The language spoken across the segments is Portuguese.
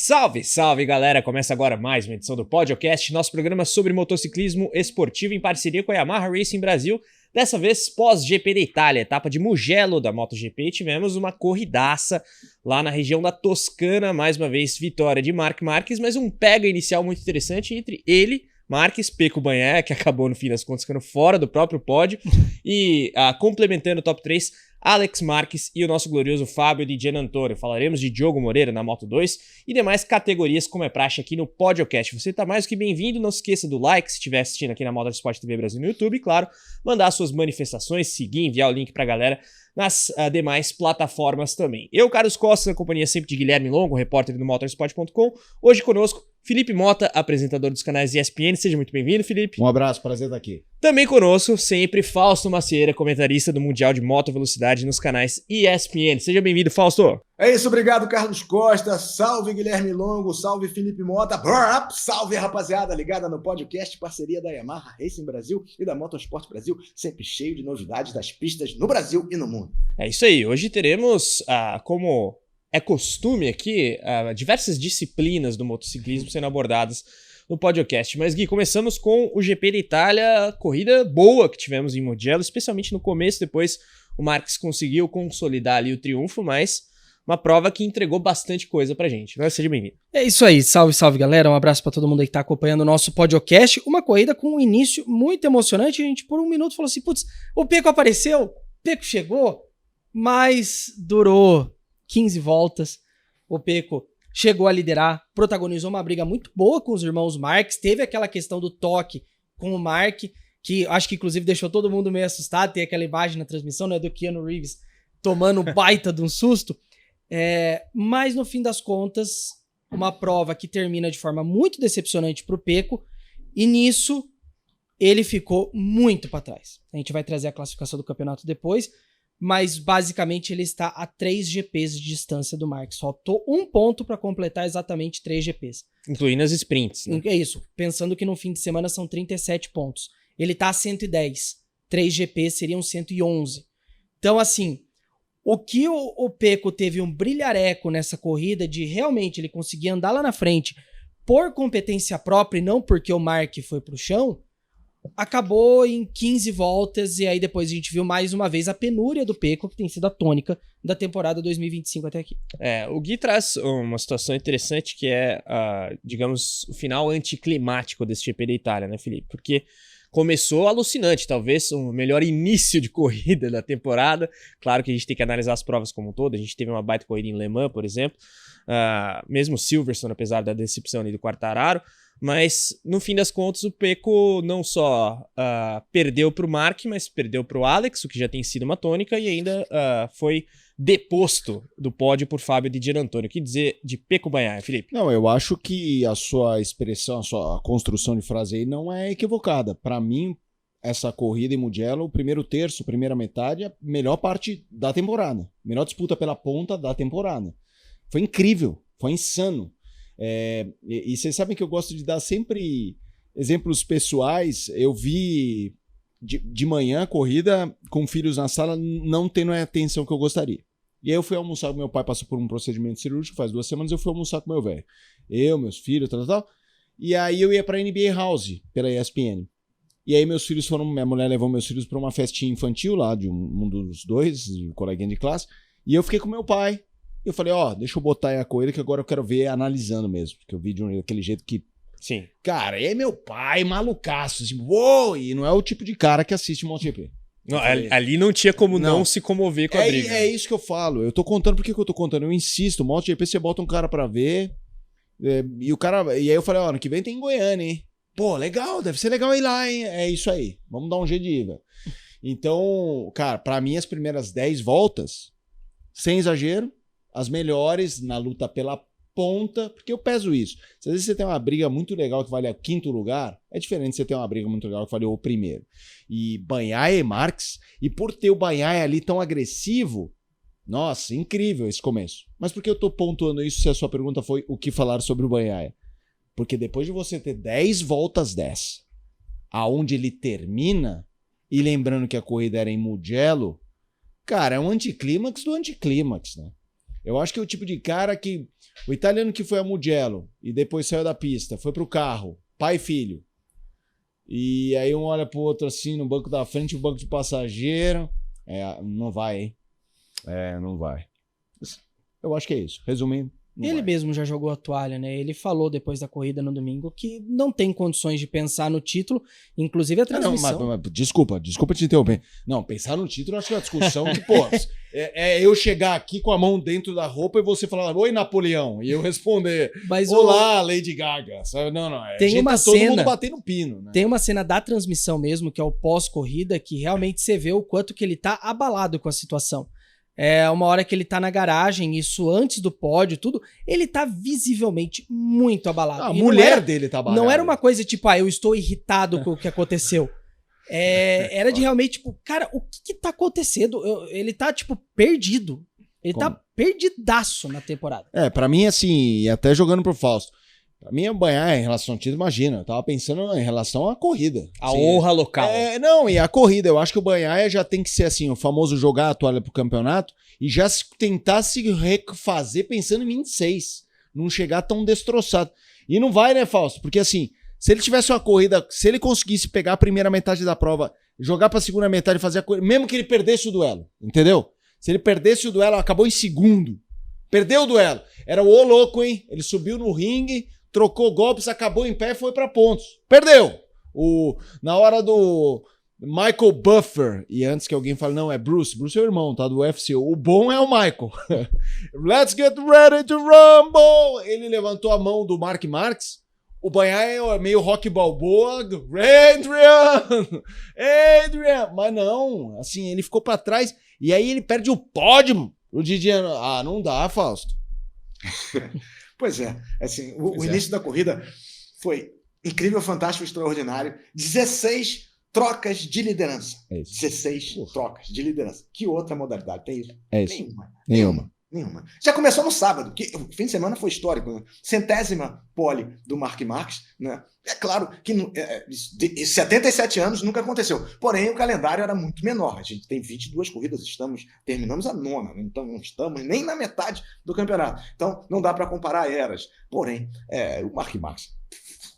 Salve, salve galera! Começa agora mais uma edição do Podcast, nosso programa sobre motociclismo esportivo em parceria com a Yamaha Racing Brasil. Dessa vez pós-GP da Itália, etapa de Mugello da MotoGP, tivemos uma corridaça lá na região da Toscana, mais uma vez vitória de Marc Marquez, mas um pega inicial muito interessante entre ele, Marquez, Pecco Bagnaia, que acabou no fim das contas ficando fora do próprio pódio, e complementando o top 3, Alex Marques e o nosso glorioso Fábio de Gianantonio. Falaremos de Diogo Moreira na Moto2 e demais categorias como é praxe aqui no Podcast. Você está mais do que bem-vindo, não se esqueça do like se estiver assistindo aqui na Motorsport TV Brasil no YouTube, e claro, mandar suas manifestações, seguir, enviar o link pra galera nas demais plataformas também. Eu, Carlos Costa, na companhia sempre de Guilherme Longo, repórter do motorsport.com, hoje conosco Felipe Mota, apresentador dos canais ESPN. Seja muito bem-vindo, Felipe. Um abraço, prazer estar aqui. Também conosco, sempre, Fausto Macieira, comentarista do Mundial de Moto Velocidade nos canais ESPN. Seja bem-vindo, Fausto. É isso, obrigado, Carlos Costa. Salve, Guilherme Longo. Salve, Felipe Mota. Salve, rapaziada, ligada no Podcast, parceria da Yamaha Racing Brasil e da Motorsport Brasil, sempre cheio de novidades das pistas no Brasil e no mundo. É isso aí, hoje teremos, como é costume aqui, diversas disciplinas do motociclismo sendo abordadas no podcast. Mas, Gui, começamos com o GP da Itália, corrida boa que tivemos em Mugello, especialmente no começo. Depois o Marques conseguiu consolidar ali o triunfo, mas uma prova que entregou bastante coisa pra gente. Seja bem-vindo. É isso aí, salve, salve galera, um abraço pra todo mundo aí que tá acompanhando o nosso podcast. Uma corrida com um início muito emocionante. A gente por um minuto falou assim, putz, o Pecco apareceu, o Pecco chegou, mas durou 15 voltas, o Pecco chegou a liderar, protagonizou uma briga muito boa com os irmãos Marques, teve aquela questão do toque com o Marc, que acho que inclusive deixou todo mundo meio assustado, tem aquela imagem na transmissão, né, do Keanu Reeves tomando baita de um susto, mas no fim das contas, uma prova que termina de forma muito decepcionante pro Pecco, e nisso ele ficou muito para trás. A gente vai trazer a classificação do campeonato depois, mas basicamente ele está a 3 GPs de distância do Marques. Faltou um ponto para completar exatamente 3 GPs. Incluindo as sprints, né? É isso, pensando que no fim de semana são 37 pontos. Ele está a 110, 3 GPs seriam 111. Então assim, o que o Pecco teve um brilhareco nessa corrida de realmente ele conseguir andar lá na frente por competência própria e não porque o Marc foi pro chão, acabou em 15 voltas, e aí depois a gente viu mais uma vez a penúria do Pecco, que tem sido a tônica da temporada 2025 até aqui. O Gui traz uma situação interessante que é, digamos, o final anticlimático desse GP da Itália, né, Felipe? Porque começou alucinante, talvez o melhor início de corrida da temporada. Claro que a gente tem que analisar as provas como um todo, a gente teve uma baita corrida em Le Mans, por exemplo, mesmo Silverstone, apesar da decepção ali do Quartararo. Mas, no fim das contas, o Pecco não só perdeu para o Marc, mas perdeu para o Alex, o que já tem sido uma tônica, e ainda foi deposto do pódio por Fábio de Gianantonio. O que dizer de Pecco Bagnaia, Felipe? Não, eu acho que a sua expressão, a sua construção de frase aí não é equivocada. Para mim, essa corrida em Mugello, o primeiro terço, primeira metade, é a melhor parte da temporada. Melhor disputa pela ponta da temporada. Foi incrível, foi insano. E vocês sabem que eu gosto de dar sempre exemplos pessoais. Eu vi de manhã a corrida com filhos na sala, não tendo a atenção que eu gostaria. E aí eu fui almoçar com meu pai, passou por um procedimento cirúrgico faz 2 semanas, eu fui almoçar com meu velho. Eu, meus filhos, tal. E aí eu ia pra NBA House, pela ESPN. E aí meus filhos foram, minha mulher levou meus filhos pra uma festinha infantil lá, de um dos dois, um coleguinha de classe. E eu fiquei com meu pai. Eu falei, deixa eu botar aí a corrida que agora eu quero ver analisando mesmo. Porque eu vi daquele jeito que... Sim. Cara, é meu pai, malucaço. Assim, uou! E não é o tipo de cara que assiste MotoGP. Não, ali não tinha como não se comover com a briga. É isso que eu falo. Eu tô contando, por que eu tô contando? Eu insisto, MotoGP você bota um cara pra ver, e o cara... E aí eu falei, ano que vem tem em Goiânia, hein? Pô, legal, deve ser legal ir lá, hein? É isso aí. Vamos dar um jeito de ir, velho. Então, cara, pra mim as primeiras 10 voltas, sem exagero, as melhores na luta pela ponta, porque eu peso isso. Se às vezes você tem uma briga muito legal que vale o 5º lugar, é diferente de você ter uma briga muito legal que vale o 1º. E Bagnaia e Marques, e por ter o Bagnaia ali tão agressivo, nossa, incrível esse começo. Mas por que eu tô pontuando isso se a sua pergunta foi o que falar sobre o Bagnaia? Porque depois de você ter 10 voltas dessa, aonde ele termina, e lembrando que a corrida era em Mugello, cara, é um anticlímax do anticlímax, né? Eu acho que é o tipo de cara que... O italiano que foi a Mugello e depois saiu da pista, foi pro carro, pai e filho. E aí um olha pro outro assim, no banco da frente, o banco de passageiro. Não vai, hein? Não vai. Eu acho que é isso. Resumindo. Ele mesmo já jogou a toalha, né? Ele falou depois da corrida no domingo que não tem condições de pensar no título, inclusive a transmissão. Não, mas desculpa te interromper. Não, pensar no título, acho que é uma discussão que, pô, eu chegar aqui com a mão dentro da roupa e você falar, oi, Napoleão, e eu responder, mas olá, Lady Gaga. Sabe? Não, tem uma todo cena, mundo batendo pino, né? Tem uma cena da transmissão mesmo, que é o pós-corrida, que realmente você vê o quanto que ele tá abalado com a situação. É uma hora que ele tá na garagem, isso antes do pódio, tudo, ele tá visivelmente muito abalado. A mulher dele tá abalada. Não era uma coisa tipo, eu estou irritado com o que aconteceu. Era de realmente, tipo, cara, o que tá acontecendo? Ele tá, tipo, perdido. Ele tá perdidaço na temporada. Pra mim, assim, e até jogando pro Fausto, pra mim, banhar em relação ao título, imagina, eu tava pensando em relação à corrida. A honra local. Não, e a corrida, eu acho que o Bagnaia já tem que ser assim, o famoso jogar a toalha pro campeonato e já tentar se refazer pensando em 26, não chegar tão destroçado. E não vai, né, Fausto? Porque assim, se ele tivesse uma corrida, se ele conseguisse pegar a primeira metade da prova, jogar pra segunda metade e fazer a corrida, mesmo que ele perdesse o duelo, entendeu? Se ele perdesse o duelo, acabou em segundo, perdeu o duelo, era o louco, hein? Ele subiu no ringue, trocou golpes, acabou em pé e foi pra pontos. Perdeu! Na hora do Michael Buffer, e antes que alguém fale, não, é Bruce é o irmão, tá, do UFC, o bom é o Michael. Let's get ready to rumble! Ele levantou a mão do Mark Marques, o Bagnaia é meio Rock Balboa, Adrian! Mas não, assim, ele ficou pra trás, e aí ele perde o pódio, o Didier, não dá, Fausto. Pois é, assim, o início da corrida foi incrível, fantástico, extraordinário. 16 trocas de liderança. 16 trocas de liderança. Que outra modalidade tem isso? Nenhuma. Já começou no sábado, que o fim de semana foi histórico, né? 100ª pole do Mark Marques, né? É claro que 77 anos nunca aconteceu, porém o calendário era muito menor. A gente tem 22 corridas, terminamos a 9ª, então não estamos nem na metade do campeonato. Então não dá para comparar eras. Porém, o Mark Marques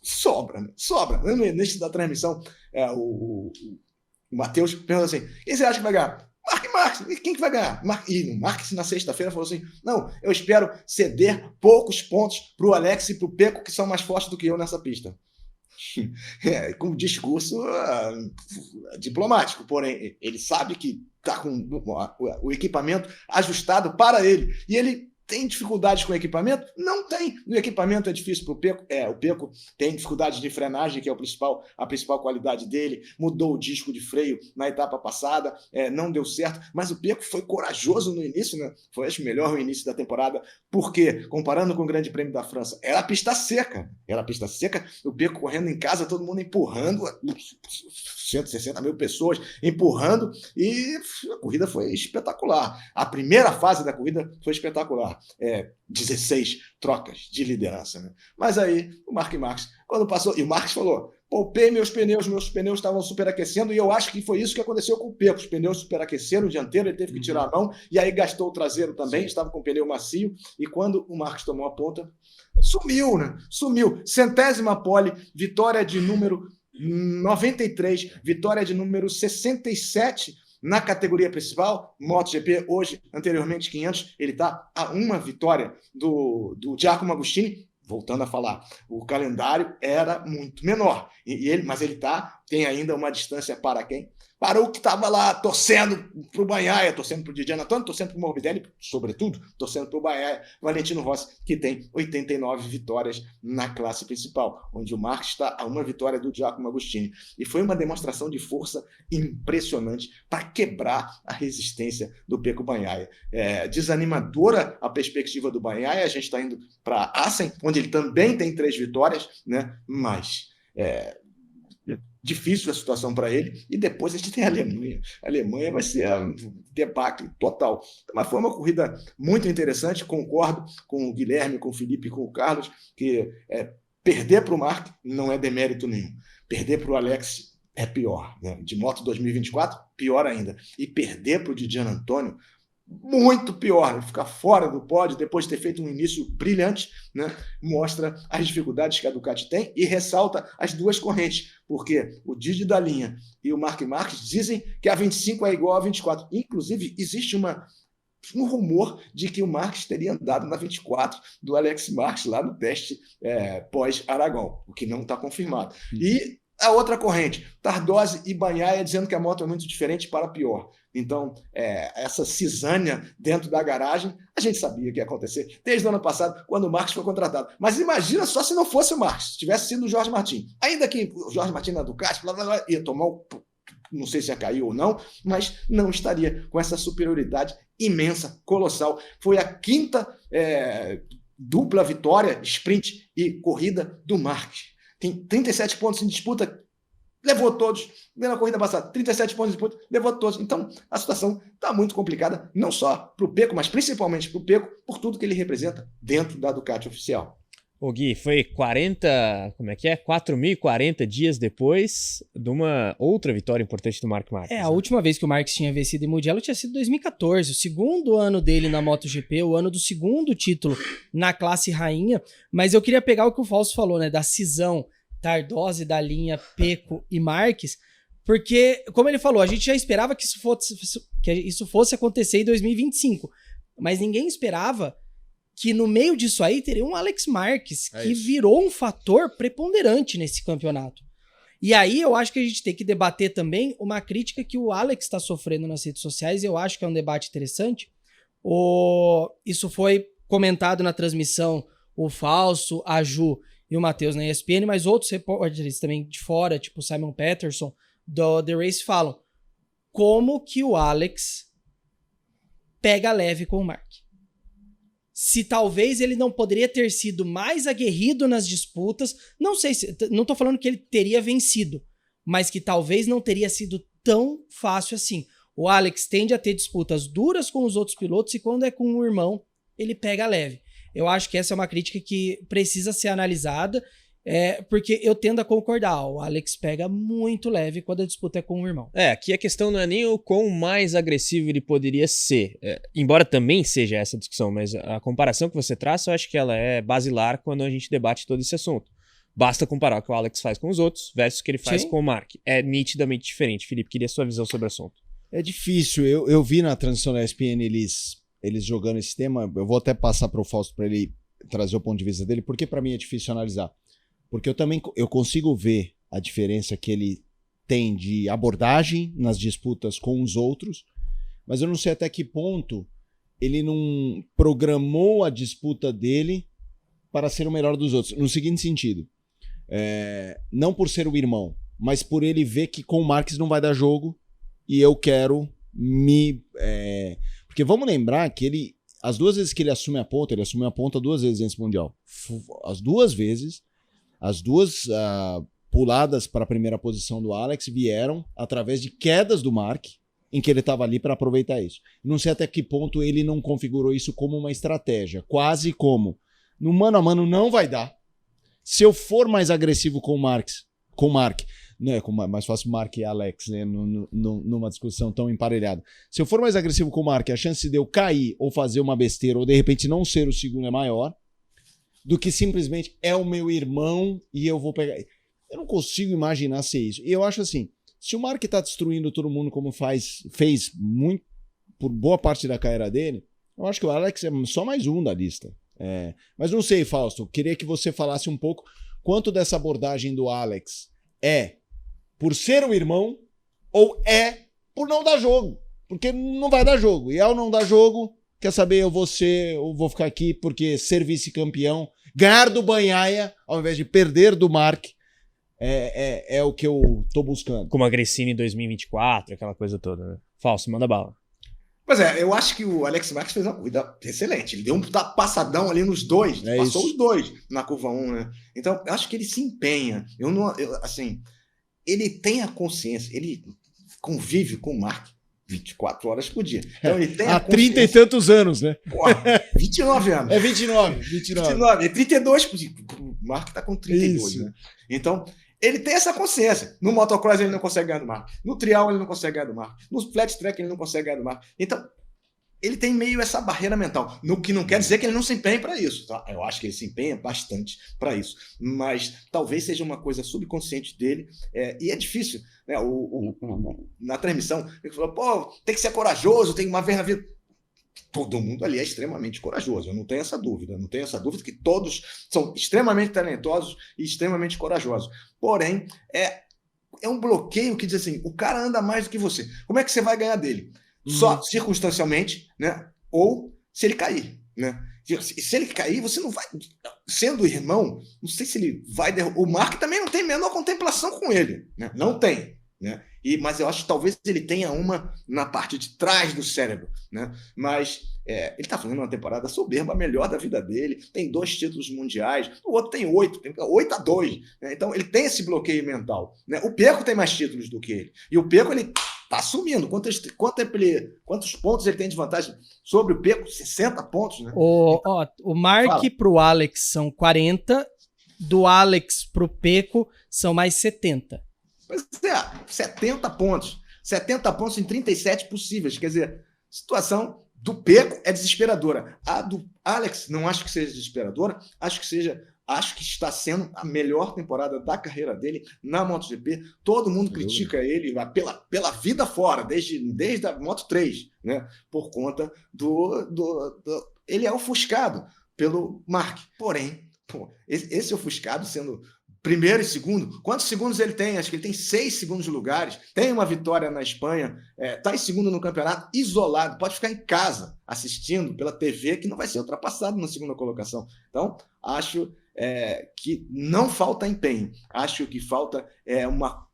sobra. No início da transmissão, o Matheus perguntou assim: quem você acha que vai ganhar? Mark Marques, quem que vai ganhar? E o Marques na sexta-feira falou assim: não, eu espero ceder poucos pontos pro Alex e pro Pecco, que são mais fortes do que eu nessa pista. Com um discurso diplomático, porém ele sabe que está com o equipamento ajustado para ele, e ele tem dificuldades com o equipamento? Não tem. O equipamento é difícil para o Pecco. O Pecco tem dificuldade de frenagem, que é a principal qualidade dele. Mudou o disco de freio na etapa passada, não deu certo. Mas o Pecco foi corajoso no início, né? Foi, acho, melhor o início da temporada, porque, comparando com o Grande Prêmio da França, era pista seca. O Pecco correndo em casa, todo mundo empurrando, 160 mil pessoas empurrando, e a corrida foi espetacular. A primeira fase da corrida foi espetacular. 16 trocas de liderança, né? Mas aí o Mark Marques, quando passou, e o Marques falou: poupei meus pneus estavam superaquecendo, e eu acho que foi isso que aconteceu com o Pecco. Os pneus superaqueceram, o dianteiro ele teve que tirar a mão, e aí gastou o traseiro também. Sim. Estava com o pneu macio, e quando o Marques tomou a ponta, sumiu, né? 100ª pole, vitória de número 93, vitória de número 67 na categoria principal, MotoGP, hoje, anteriormente 500, ele está a uma vitória do Giacomo Agostini. Voltando a falar, o calendário era muito menor, mas ele tem ainda uma distância para quem? Para o que estava lá torcendo para o Bagnaia, torcendo para o Didier Antônio, torcendo para o Morbidelli, sobretudo, torcendo para o Bagnaia, Valentino Rossi, que tem 89 vitórias na classe principal, onde o Marques está a uma vitória do Giacomo Agostini. E foi uma demonstração de força impressionante para quebrar a resistência do Pecco Bagnaia. Desanimadora a perspectiva do Bagnaia, a gente está indo para Assen, onde ele também tem 3 vitórias, né? Mas difícil a situação para ele, e depois a gente tem a Alemanha. A Alemanha vai ser um debacle total. Mas foi uma corrida muito interessante, concordo com o Guilherme, com o Felipe e com o Carlos, que perder para o Mark não é demérito nenhum. Perder para o Alex é pior, né? De moto 2024, pior ainda. E perder para o Didier Antônio, muito pior, ficar fora do pódio depois de ter feito um início brilhante, né? Mostra as dificuldades que a Ducati tem e ressalta as duas correntes, porque o Didi da linha e o Marc Marques dizem que a 25 é igual a 24. Inclusive, existe um rumor de que o Marques teria andado na 24 do Alex Marques lá no teste pós-Aragão, o que não está confirmado. E a outra corrente, Tardosi e Bagnaia, dizendo que a moto é muito diferente para pior. Então, essa cisânia dentro da garagem, a gente sabia que ia acontecer desde o ano passado, quando o Marques foi contratado. Mas imagina só se não fosse o Marques, se tivesse sido o Jorge Martin. Ainda que o Jorge Martin na Ducati, ia tomar não sei se ia cair ou não, mas não estaria com essa superioridade imensa, colossal. Foi a quinta dupla vitória, sprint e corrida do Marques. Tem 37 pontos em disputa, levou todos. Na corrida passada, 37 pontos em disputa, levou todos. Então, a situação está muito complicada, não só para o Pecco, mas principalmente para o Pecco, por tudo que ele representa dentro da Ducati oficial. Ô Gui, foi 4.040 dias depois de uma outra vitória importante do Marc Marques. A última vez que o Marques tinha vencido em Mugello tinha sido 2014, o segundo ano dele na MotoGP, o ano do segundo título na classe rainha, mas eu queria pegar o que o Fausto falou, né, da cisão Tardosi, da linha Pecco e Marques, porque, como ele falou, a gente já esperava que isso fosse acontecer em 2025, mas ninguém esperava que no meio disso aí teria um Alex Marques, que virou um fator preponderante nesse campeonato. E aí eu acho que a gente tem que debater também uma crítica que o Alex está sofrendo nas redes sociais, e eu acho que é um debate interessante. Isso foi comentado na transmissão, o Falso, a Ju e o Matheus na ESPN, mas outros repórteres também de fora, tipo o Simon Peterson, do The Race, falam como que o Alex pega leve com o Mark. Se talvez ele não poderia ter sido mais aguerrido nas disputas, não sei se, não tô falando que ele teria vencido, mas que talvez não teria sido tão fácil assim. O Alex tende a ter disputas duras com os outros pilotos e quando é com o irmão, ele pega leve. Eu acho que essa é uma crítica que precisa ser analisada, porque eu tendo a concordar, o Alex pega muito leve quando a disputa é com o irmão. Aqui a questão não é nem o quão mais agressivo ele poderia ser, embora também seja essa discussão, mas a comparação que você traça, eu acho que ela é basilar quando a gente debate todo esse assunto. Basta comparar o que o Alex faz com os outros versus o que ele faz com o Mark. É nitidamente diferente. Felipe, queria sua visão sobre o assunto. É difícil. Eu vi na transmissão da ESPN eles jogando esse tema. Eu vou até passar para o Fausto para ele trazer o ponto de vista dele, porque para mim é difícil analisar. Porque eu consigo ver a diferença que ele tem de abordagem nas disputas com os outros, mas eu não sei até que ponto ele não programou a disputa dele para ser o melhor dos outros. No seguinte sentido, não por ser o irmão, mas por ele ver que com o Marques não vai dar jogo e eu quero Porque vamos lembrar que as duas vezes que ele assumiu a ponta 2 vezes nesse Mundial. As duas vezes, as duas puladas para a primeira posição do Alex vieram através de quedas do Mark, em que ele estava ali para aproveitar isso. Não sei até que ponto ele não configurou isso como uma estratégia, quase como no mano a mano não vai dar. Se eu for mais agressivo com o Mark, não é mais fácil Mark e Alex, né, numa discussão tão emparelhada. Se eu for mais agressivo com o Mark, a chance de eu cair ou fazer uma besteira ou de repente não ser o segundo é maior do que simplesmente é o meu irmão e eu vou pegar. Eu não consigo imaginar ser isso. E eu acho assim, se o Mark tá destruindo todo mundo como fez muito por boa parte da carreira dele, eu acho que o Alex é só mais um da lista. Mas não sei, Fausto, queria que você falasse um pouco quanto dessa abordagem do Alex é por ser o irmão ou é por não dar jogo. Porque não vai dar jogo. E ao não dar jogo, quer saber, eu vou ficar aqui porque ser vice-campeão, ganhar do Bagnaia, ao invés de perder do Mark, é o que eu tô buscando. Como a Gresini em 2024, aquela coisa toda, né? Falso, manda bala. Pois eu acho que o Alex Marques fez uma corrida excelente. Ele deu um passadão ali nos dois, passou isso. Os dois na curva 1, né? Então, eu acho que ele se empenha. Ele tem a consciência, ele convive com o Mark 24 horas por dia. Então, ele tem há 30 e tantos anos, né? Porra, 29 anos. 29. É 32 por dia. O Mark tá com 32, isso. Né? Então, ele tem essa consciência. No motocross ele não consegue ganhar do Mark. No trial ele não consegue ganhar do Mark. No flat track ele não consegue ganhar do Mark. Então, ele tem meio essa barreira mental, no que não quer dizer que ele não se empenhe para isso, tá? Eu acho que ele se empenha bastante para isso, mas talvez seja uma coisa subconsciente dele, e é difícil, né? Na transmissão, ele falou, pô, tem que ser corajoso, tem uma vez na vida. Todo mundo ali é extremamente corajoso, eu não tenho essa dúvida, que todos são extremamente talentosos e extremamente corajosos, porém, é um bloqueio que diz assim, o cara anda mais do que você, como é que você vai ganhar dele? Só circunstancialmente, né? Ou se ele cair, né? Se ele cair, você não vai... Sendo irmão, não sei se ele vai... O Mark também não tem a menor contemplação com ele, né? Não tem, né? Mas eu acho que talvez ele tenha uma na parte de trás do cérebro, né? Mas ele está fazendo uma temporada soberba, a melhor da vida dele, tem 2 títulos mundiais, o outro tem 8, tem 8-2, né? Então ele tem esse bloqueio mental, né? O Peco tem mais títulos do que ele, e o Peco ele tá assumindo, quantos pontos ele tem de vantagem sobre o Peco? 60 pontos, né? O Mark pro Alex são 40, do Alex pro Peco são mais 70. Pois 70 pontos. 70 pontos em 37 possíveis. Quer dizer, a situação do Peco é desesperadora. A do Alex não acho que seja desesperadora, acho que está sendo a melhor temporada da carreira dele na MotoGP. Todo mundo critica ele pela vida fora, desde a Moto3, né? Por conta ele é ofuscado pelo Mark. Porém, esse ofuscado sendo primeiro e segundo, quantos segundos ele tem? Acho que ele tem 6 segundos de lugares, tem uma vitória na Espanha, está em segundo no campeonato, isolado, pode ficar em casa assistindo pela TV, que não vai ser ultrapassado na segunda colocação. Então, acho que não falta empenho, acho que falta uma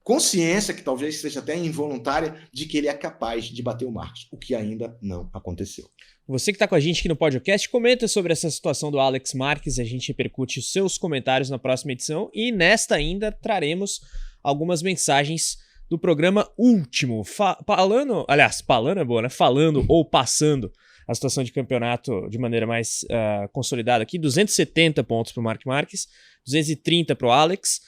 consciência, que talvez seja até involuntária, de que ele é capaz de bater o Marcos, o que ainda não aconteceu. Você que está com a gente aqui no podcast, comenta sobre essa situação do Alex Marques, a gente repercute os seus comentários na próxima edição e nesta ainda traremos algumas mensagens do programa último, falando é boa, né? Falando ou passando a situação de campeonato de maneira mais consolidada aqui, 270 pontos para o Marc Marques, 230 para o Alex,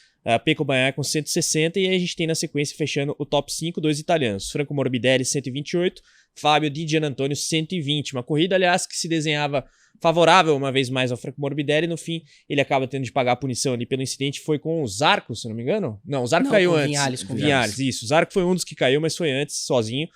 Pecco Bagnaia com 160, e aí a gente tem na sequência fechando o top 5, 2 italianos, Franco Morbidelli 128, Fábio Di Giannantonio 120, uma corrida, aliás, que se desenhava favorável uma vez mais ao Franco Morbidelli, no fim ele acaba tendo de pagar a punição ali pelo incidente, foi com o Zarco, se não me engano? Não, o Zarco caiu antes. Vinhales, isso, o Zarco foi um dos que caiu, mas foi antes, sozinho,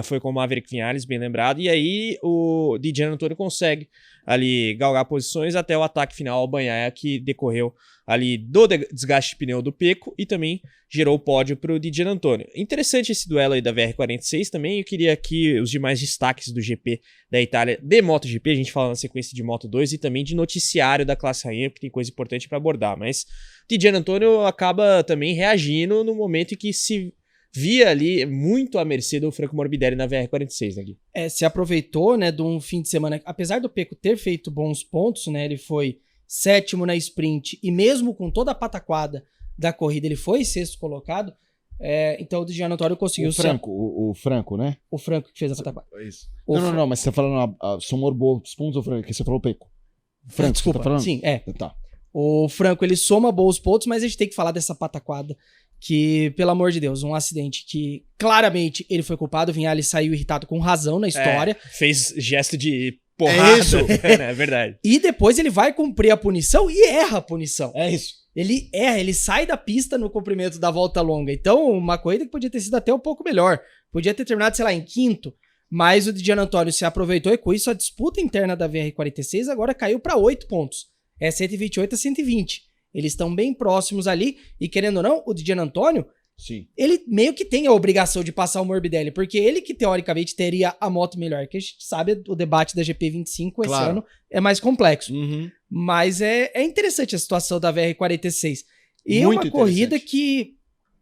foi com o Maverick Vinhales, bem lembrado, e aí o Di Giannantonio consegue ali galgar posições até o ataque final ao Bagnaia, que decorreu ali do desgaste de pneu do Pecco e também gerou o pódio para o Di Giannantonio. Interessante esse duelo aí da VR46 também, eu queria aqui os demais destaques do GP da Itália de MotoGP, a gente fala na sequência de Moto2 e também de noticiário da classe rainha, porque tem coisa importante para abordar, mas Di Giannantonio acaba também reagindo no momento em que se via ali muito à mercê do Franco Morbidelli na VR46, né, Gui? Se aproveitou, né, de um fim de semana, apesar do Pecco ter feito bons pontos, né, ele foi 7º na sprint e mesmo com toda a pataquada da corrida ele foi 6º colocado, então o Di Giannantonio conseguiu... O Franco, né? O Franco que fez a pataquada. Isso. Não, mas você tá falando somou bons pontos ou Franco? Que você falou o Pecco. Franco, desculpa, você tá falando? Sim, Tá. O Franco, ele soma bons pontos, mas a gente tem que falar dessa pataquada que, pelo amor de Deus, um acidente que claramente ele foi culpado, o Vinhales saiu irritado com razão na história. Fez gesto de porrada, é verdade. E depois ele vai cumprir a punição e erra a punição. É isso. Ele erra, ele sai da pista no cumprimento da volta longa. Então, uma corrida que podia ter sido até um pouco melhor. Podia ter terminado, sei lá, em 5º, mas o Di Giannantonio se aproveitou e com isso a disputa interna da VR46 agora caiu para 8 pontos. É 128 a 120. Eles estão bem próximos ali, e querendo ou não, o Di Giannantonio, sim, ele meio que tem a obrigação de passar o Morbidelli, porque ele que teoricamente teria a moto melhor, que a gente sabe o debate da GP25 esse ano é mais complexo. Mas é interessante a situação da VR46. E muito uma corrida que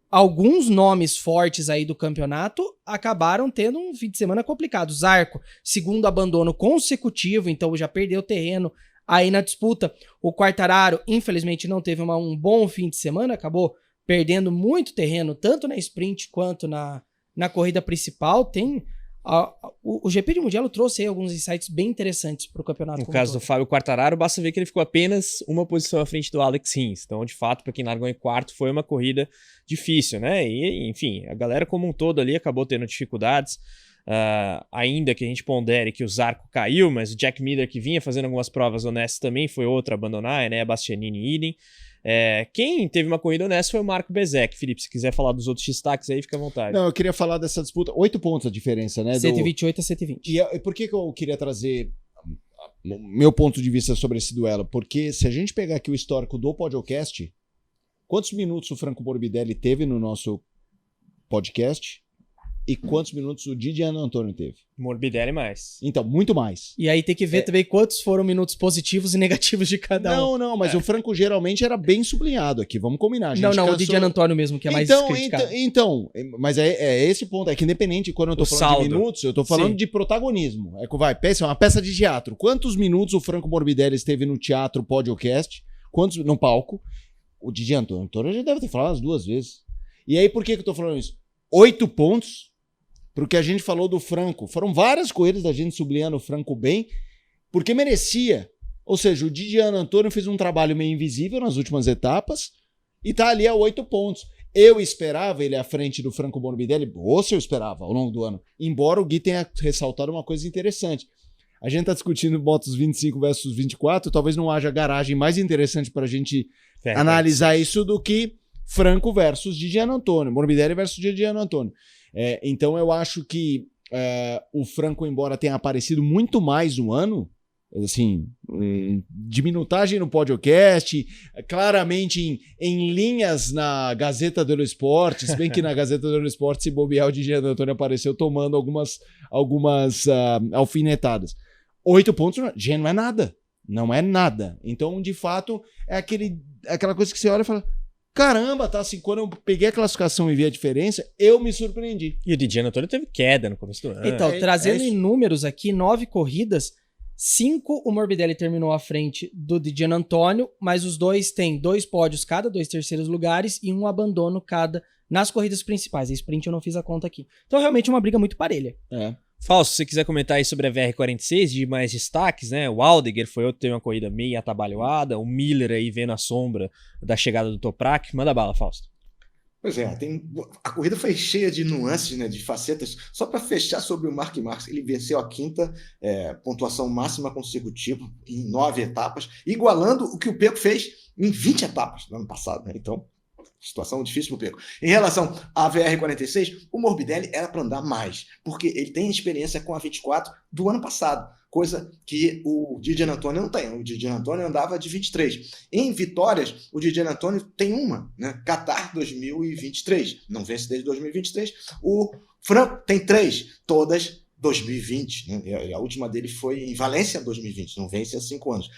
alguns nomes fortes aí do campeonato acabaram tendo um fim de semana complicado. Zarco, 2º abandono consecutivo, então já perdeu terreno aí na disputa. O Quartararo, infelizmente, não teve um bom fim de semana, acabou perdendo muito terreno, tanto na sprint quanto na corrida principal. O GP de Mugello trouxe aí alguns insights bem interessantes para o campeonato. No caso do Fábio Quartararo, basta ver que ele ficou apenas uma posição à frente do Alex Rins. Então, de fato, para quem largou em 4º, foi uma corrida difícil, né? E, enfim, a galera como um todo ali acabou tendo dificuldades. ainda que a gente pondere que o Zarco caiu, mas o Jack Miller, que vinha fazendo algumas provas honestas também, foi outro a abandonar, né? Bastianini idem. Quem teve uma corrida honesta foi o Marco Bezek. Felipe, se quiser falar dos outros destaques aí, fica à vontade. Não, eu queria falar dessa disputa. 8 pontos a diferença, né? 128 a 120. E por que eu queria trazer meu ponto de vista sobre esse duelo? Porque se a gente pegar aqui o histórico do podcast, quantos minutos o Franco Morbidelli teve no nosso podcast e quantos minutos o Di Giannantonio teve? Morbidelli mais. Então, muito mais. E aí tem que ver também quantos foram minutos positivos e negativos de cada um. Não, mas o Franco geralmente era bem sublinhado aqui, vamos combinar. O Di Giannantonio mesmo, que é mais criticado. Então, mas é esse ponto, é que independente, quando eu tô falando de minutos, eu tô falando de protagonismo. Pensa, é uma peça de teatro. Quantos minutos o Franco Morbidelli esteve no teatro podcast, quantos no palco? O Di Giannantonio já deve ter falado as 2 vezes. E aí, por que eu tô falando isso? 8 pontos, porque a gente falou do Franco. Foram várias corridas da gente sublinhando o Franco bem, porque merecia. Ou seja, o Di Giannantonio fez um trabalho meio invisível nas últimas etapas e tá ali a 8 pontos. Eu esperava ele à frente do Franco Morbidelli, ou se eu esperava ao longo do ano, embora o Gui tenha ressaltado uma coisa interessante. A gente tá discutindo motos 25 versus 24, talvez não haja garagem mais interessante pra gente analisar isso do que Franco versus Di Giannantonio, Morbidelli versus Di Giannantonio. Então eu acho que o Franco, embora tenha aparecido muito mais no ano, assim, de minutagem no podcast, claramente em linhas na Gazeta dello Sport, se bem que na Gazeta dello Sport, se bobear, o Di Giannantonio apareceu tomando algumas alfinetadas. 8 pontos já não é nada. Não é nada. Então, de fato, é aquela coisa que você olha e fala: caramba, tá assim, quando eu peguei a classificação e vi a diferença, eu me surpreendi. E o Di Giannantonio teve queda no começo do ano. Então, trazendo em números aqui, 9 corridas, 5 o Morbidelli terminou à frente do Di Giannantonio, mas os dois têm 2 pódios cada, 2 terceiros lugares e 1 abandono cada nas corridas principais. A sprint eu não fiz a conta aqui. Então, realmente, uma briga muito parelha. Fausto, se você quiser comentar aí sobre a VR46, de mais destaques, né? O Aldegger foi outro que teve uma corrida meio atabalhoada, o Miller aí vendo a sombra da chegada do Toprak. Manda bala, Fausto. Pois é, a corrida foi cheia de nuances, né, de facetas. Só para fechar sobre o Mark Marques, ele venceu a 5ª pontuação máxima consecutiva em 9 etapas, igualando o que o Pecco fez em 20 etapas no ano passado, né? Então, situação difícil para o Pecco. Em relação à VR46, o Morbidelli era para andar mais, porque ele tem experiência com a 24 do ano passado, coisa que o Di Giannantonio não tem. O Di Giannantonio andava de 23. Em vitórias, o Di Giannantonio tem uma, né? Qatar 2023. Não vence desde 2023. O Franco tem 3, todas 2020, né? E a última dele foi em Valência 2020, não vence há 5 anos.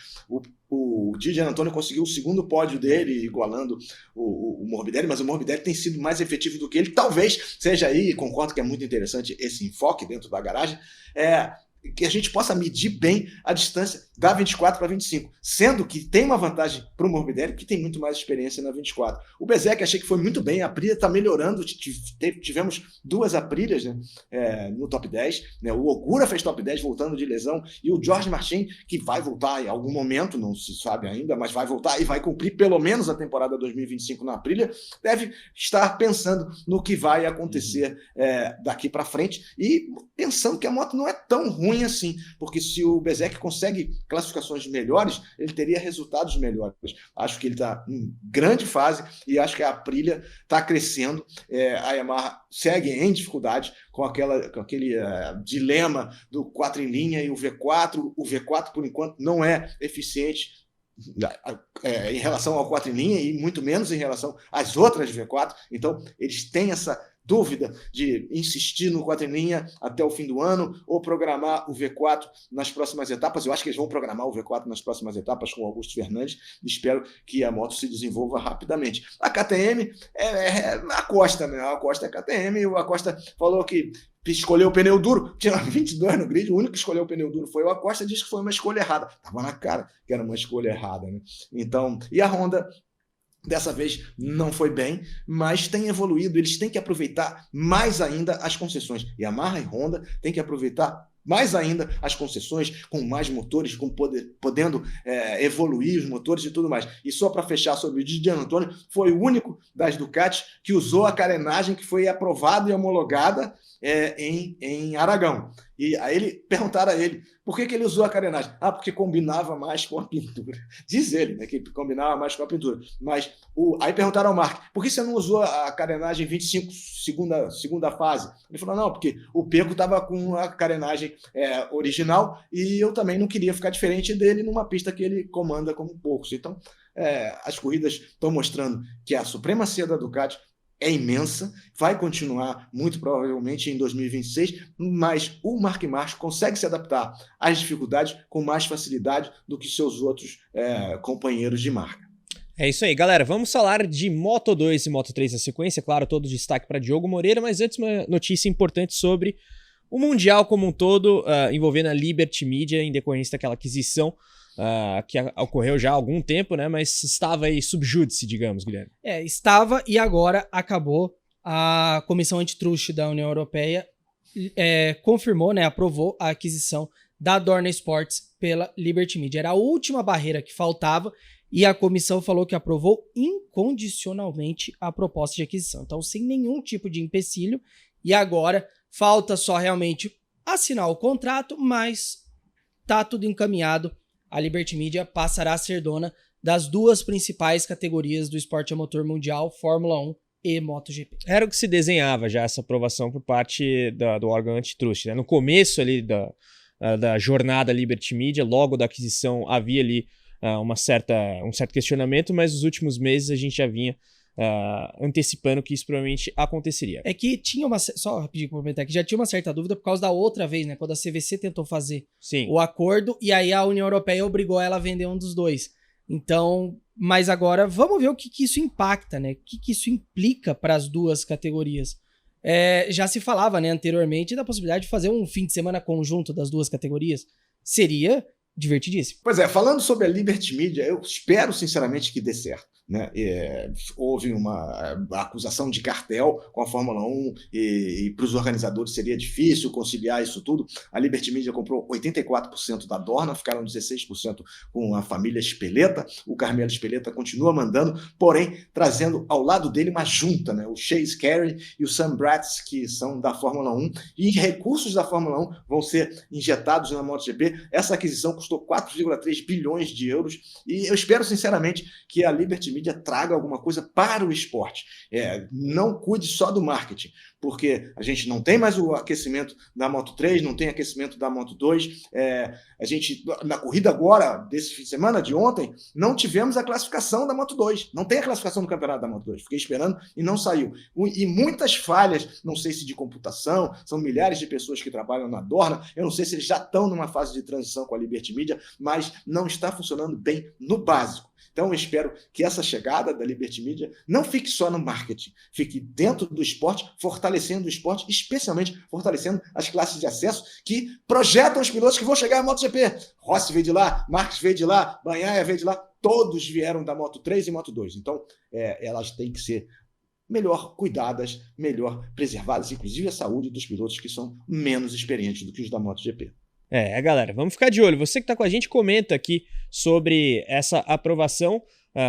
O Di Giannantonio conseguiu o 2º pódio dele, igualando o Morbidelli, mas o Morbidelli tem sido mais efetivo do que ele. Talvez seja aí, concordo que é muito interessante esse enfoque dentro da garagem, que a gente possa medir bem a distância da 24 para 25, sendo que tem uma vantagem para o Morbidelli, que tem muito mais experiência na 24. O Bezek, achei que foi muito bem, a Aprilia está melhorando, tivemos 2 Aprilias, né, no top 10, né, o Ogura fez top 10 voltando de lesão, e o Jorge Martin, que vai voltar em algum momento, não se sabe ainda, mas vai voltar e vai cumprir pelo menos a temporada 2025 na Aprilia, deve estar pensando no que vai acontecer daqui para frente, e pensando que a moto não é tão ruim assim, porque se o Bezek consegue classificações melhores, ele teria resultados melhores. Acho que ele está em grande fase e acho que a Aprilia está crescendo. A Yamaha segue em dificuldade com aquele dilema do 4 em linha e o V4. O V4, por enquanto, não é eficiente em relação ao 4 em linha e muito menos em relação às outras V4. Então, eles têm essa dúvida de insistir no 4 em linha até o fim do ano ou programar o V4 nas próximas etapas. Eu acho que eles vão programar o V4 nas próximas etapas com o Augusto Fernandes. Espero que a moto se desenvolva rapidamente. A KTM a Costa, né? A Costa é a KTM. A Costa falou que escolheu o pneu duro, tinha 22 no grid, o único que escolheu o pneu duro foi o Acosta, disse que foi uma escolha errada. Estava na cara que era uma escolha errada, né? Então, e a Honda dessa vez não foi bem, mas tem evoluído. Eles têm que aproveitar mais ainda as concessões. Yamaha e Honda têm que aproveitar mais ainda as concessões, com mais motores, podendo evoluir os motores e tudo mais. E só para fechar sobre o Di Giannantonio, foi o único das Ducati que usou a carenagem que foi aprovada e homologada em Aragão. E aí perguntaram a ele por que ele usou a carenagem. Porque combinava mais com a pintura. Diz ele, né, que combinava mais com a pintura. Mas aí perguntaram ao Marc, por que você não usou a carenagem 25, segunda fase? Ele falou, não, porque o Pecco estava com a carenagem original e eu também não queria ficar diferente dele numa pista que ele comanda como poucos. Então, as corridas estão mostrando que a supremacia da Ducati é imensa, vai continuar muito provavelmente em 2026, mas o Marc Marques consegue se adaptar às dificuldades com mais facilidade do que seus outros companheiros de marca. É isso aí, galera. Vamos falar de Moto2 e Moto3 na sequência. Claro, todo destaque para Diogo Moreira, mas antes uma notícia importante sobre o Mundial como um todo, envolvendo a Liberty Media em decorrência daquela aquisição que ocorreu já há algum tempo, né? Mas estava aí sub júdice, digamos, Guilherme. Estava e agora acabou. A Comissão Antitruste da União Europeia confirmou, né, aprovou a aquisição da Dorna Sports pela Liberty Media. Era a última barreira que faltava e a comissão falou que aprovou incondicionalmente a proposta de aquisição. Então, sem nenhum tipo de empecilho. E agora falta só realmente assinar o contrato, mas tá tudo encaminhado. A Liberty Media passará a ser dona das duas principais categorias do esporte a motor mundial, Fórmula 1 e MotoGP. Era o que se desenhava já essa aprovação por parte do órgão antitruste, né? No começo ali da jornada Liberty Media, logo da aquisição, havia ali um certo questionamento, mas nos últimos meses a gente já vinha antecipando que isso provavelmente aconteceria. É que tinha só rapidinho para comentar, que já tinha uma certa dúvida por causa da outra vez, né? Quando a CVC tentou fazer o acordo e aí a União Europeia obrigou ela a vender um dos dois. Então, mas agora vamos ver o que isso impacta, né? O que isso implica para as duas categorias. Já se falava, né, anteriormente da possibilidade de fazer um fim de semana conjunto das duas categorias. Seria divertidíssimo. Pois é, falando sobre a Liberty Media, eu espero sinceramente que dê certo. Né? Houve uma acusação de cartel com a Fórmula 1 e para os organizadores seria difícil conciliar isso tudo. A Liberty Media comprou 84% da Dorna, ficaram 16% com a família Speleta. O Carmelo Speleta continua mandando, porém trazendo ao lado dele uma junta, né? O Chase Carey e o Sam Bratz, que são da Fórmula 1, e recursos da Fórmula 1 vão ser injetados na MotoGP. Essa aquisição custou 4,3 bilhões de euros e eu espero sinceramente que a Liberty Media traga alguma coisa para o esporte. Não cuide só do marketing, porque a gente não tem mais o aquecimento da Moto3, não tem aquecimento da Moto2. A gente, na corrida agora, desse fim de semana, de ontem, não tivemos a classificação da Moto2. Não tem a classificação do campeonato da Moto2. Fiquei esperando e não saiu. E muitas falhas, não sei se de computação, são milhares de pessoas que trabalham na Dorna, eu não sei se eles já estão numa fase de transição com a Liberty Media, mas não está funcionando bem no básico. Então eu espero que essa chegada da Liberty Media não fique só no marketing, fique dentro do esporte, fortalecendo o esporte, especialmente fortalecendo as classes de acesso que projetam os pilotos que vão chegar à MotoGP. Rossi veio de lá, Marques veio de lá, Bagnaia veio de lá, todos vieram da Moto3 e Moto2. Então elas têm que ser melhor cuidadas, melhor preservadas, inclusive a saúde dos pilotos que são menos experientes do que os da MotoGP. Galera, vamos ficar de olho. Você que está com a gente, comenta aqui sobre essa aprovação.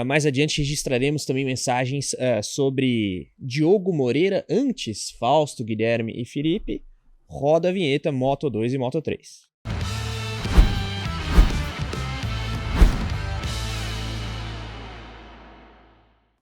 Mais adiante registraremos também mensagens sobre Diogo Moreira. Antes, Fausto, Guilherme e Felipe. Roda a vinheta Moto2 e Moto3.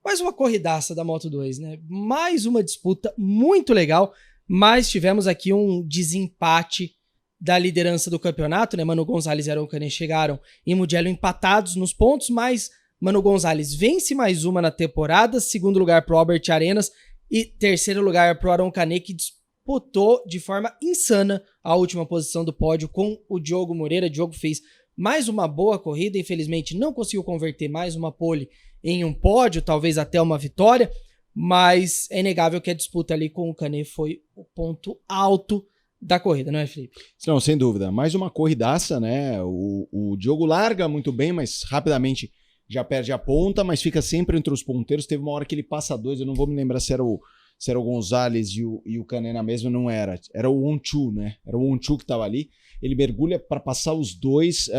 Mais uma corridaça da Moto2, né? Mais uma disputa muito legal, mas tivemos aqui um desempate da liderança do campeonato, né? Manu Gonçalves e Aron Canet chegaram em Mugello empatados nos pontos, mas Manu Gonçalves vence mais uma na temporada, segundo lugar pro Albert Arenas e terceiro lugar pro Aron Canet, que disputou de forma insana a última posição do pódio com o Diogo Moreira. O Diogo fez mais uma boa corrida, infelizmente não conseguiu converter mais uma pole em um pódio, talvez até uma vitória, mas é inegável que a disputa ali com o Canet foi o ponto alto da corrida, não é, Felipe? Não, sem dúvida. Mais uma corridaça, né? O Diogo larga muito bem, mas rapidamente já perde a ponta, mas fica sempre entre os ponteiros. Teve uma hora que ele passa dois, eu não vou me lembrar se se era o Gonzalez e o Canet na mesma, não era. Era o Onchu, né? Era o Onchu que estava ali. Ele mergulha para passar os dois,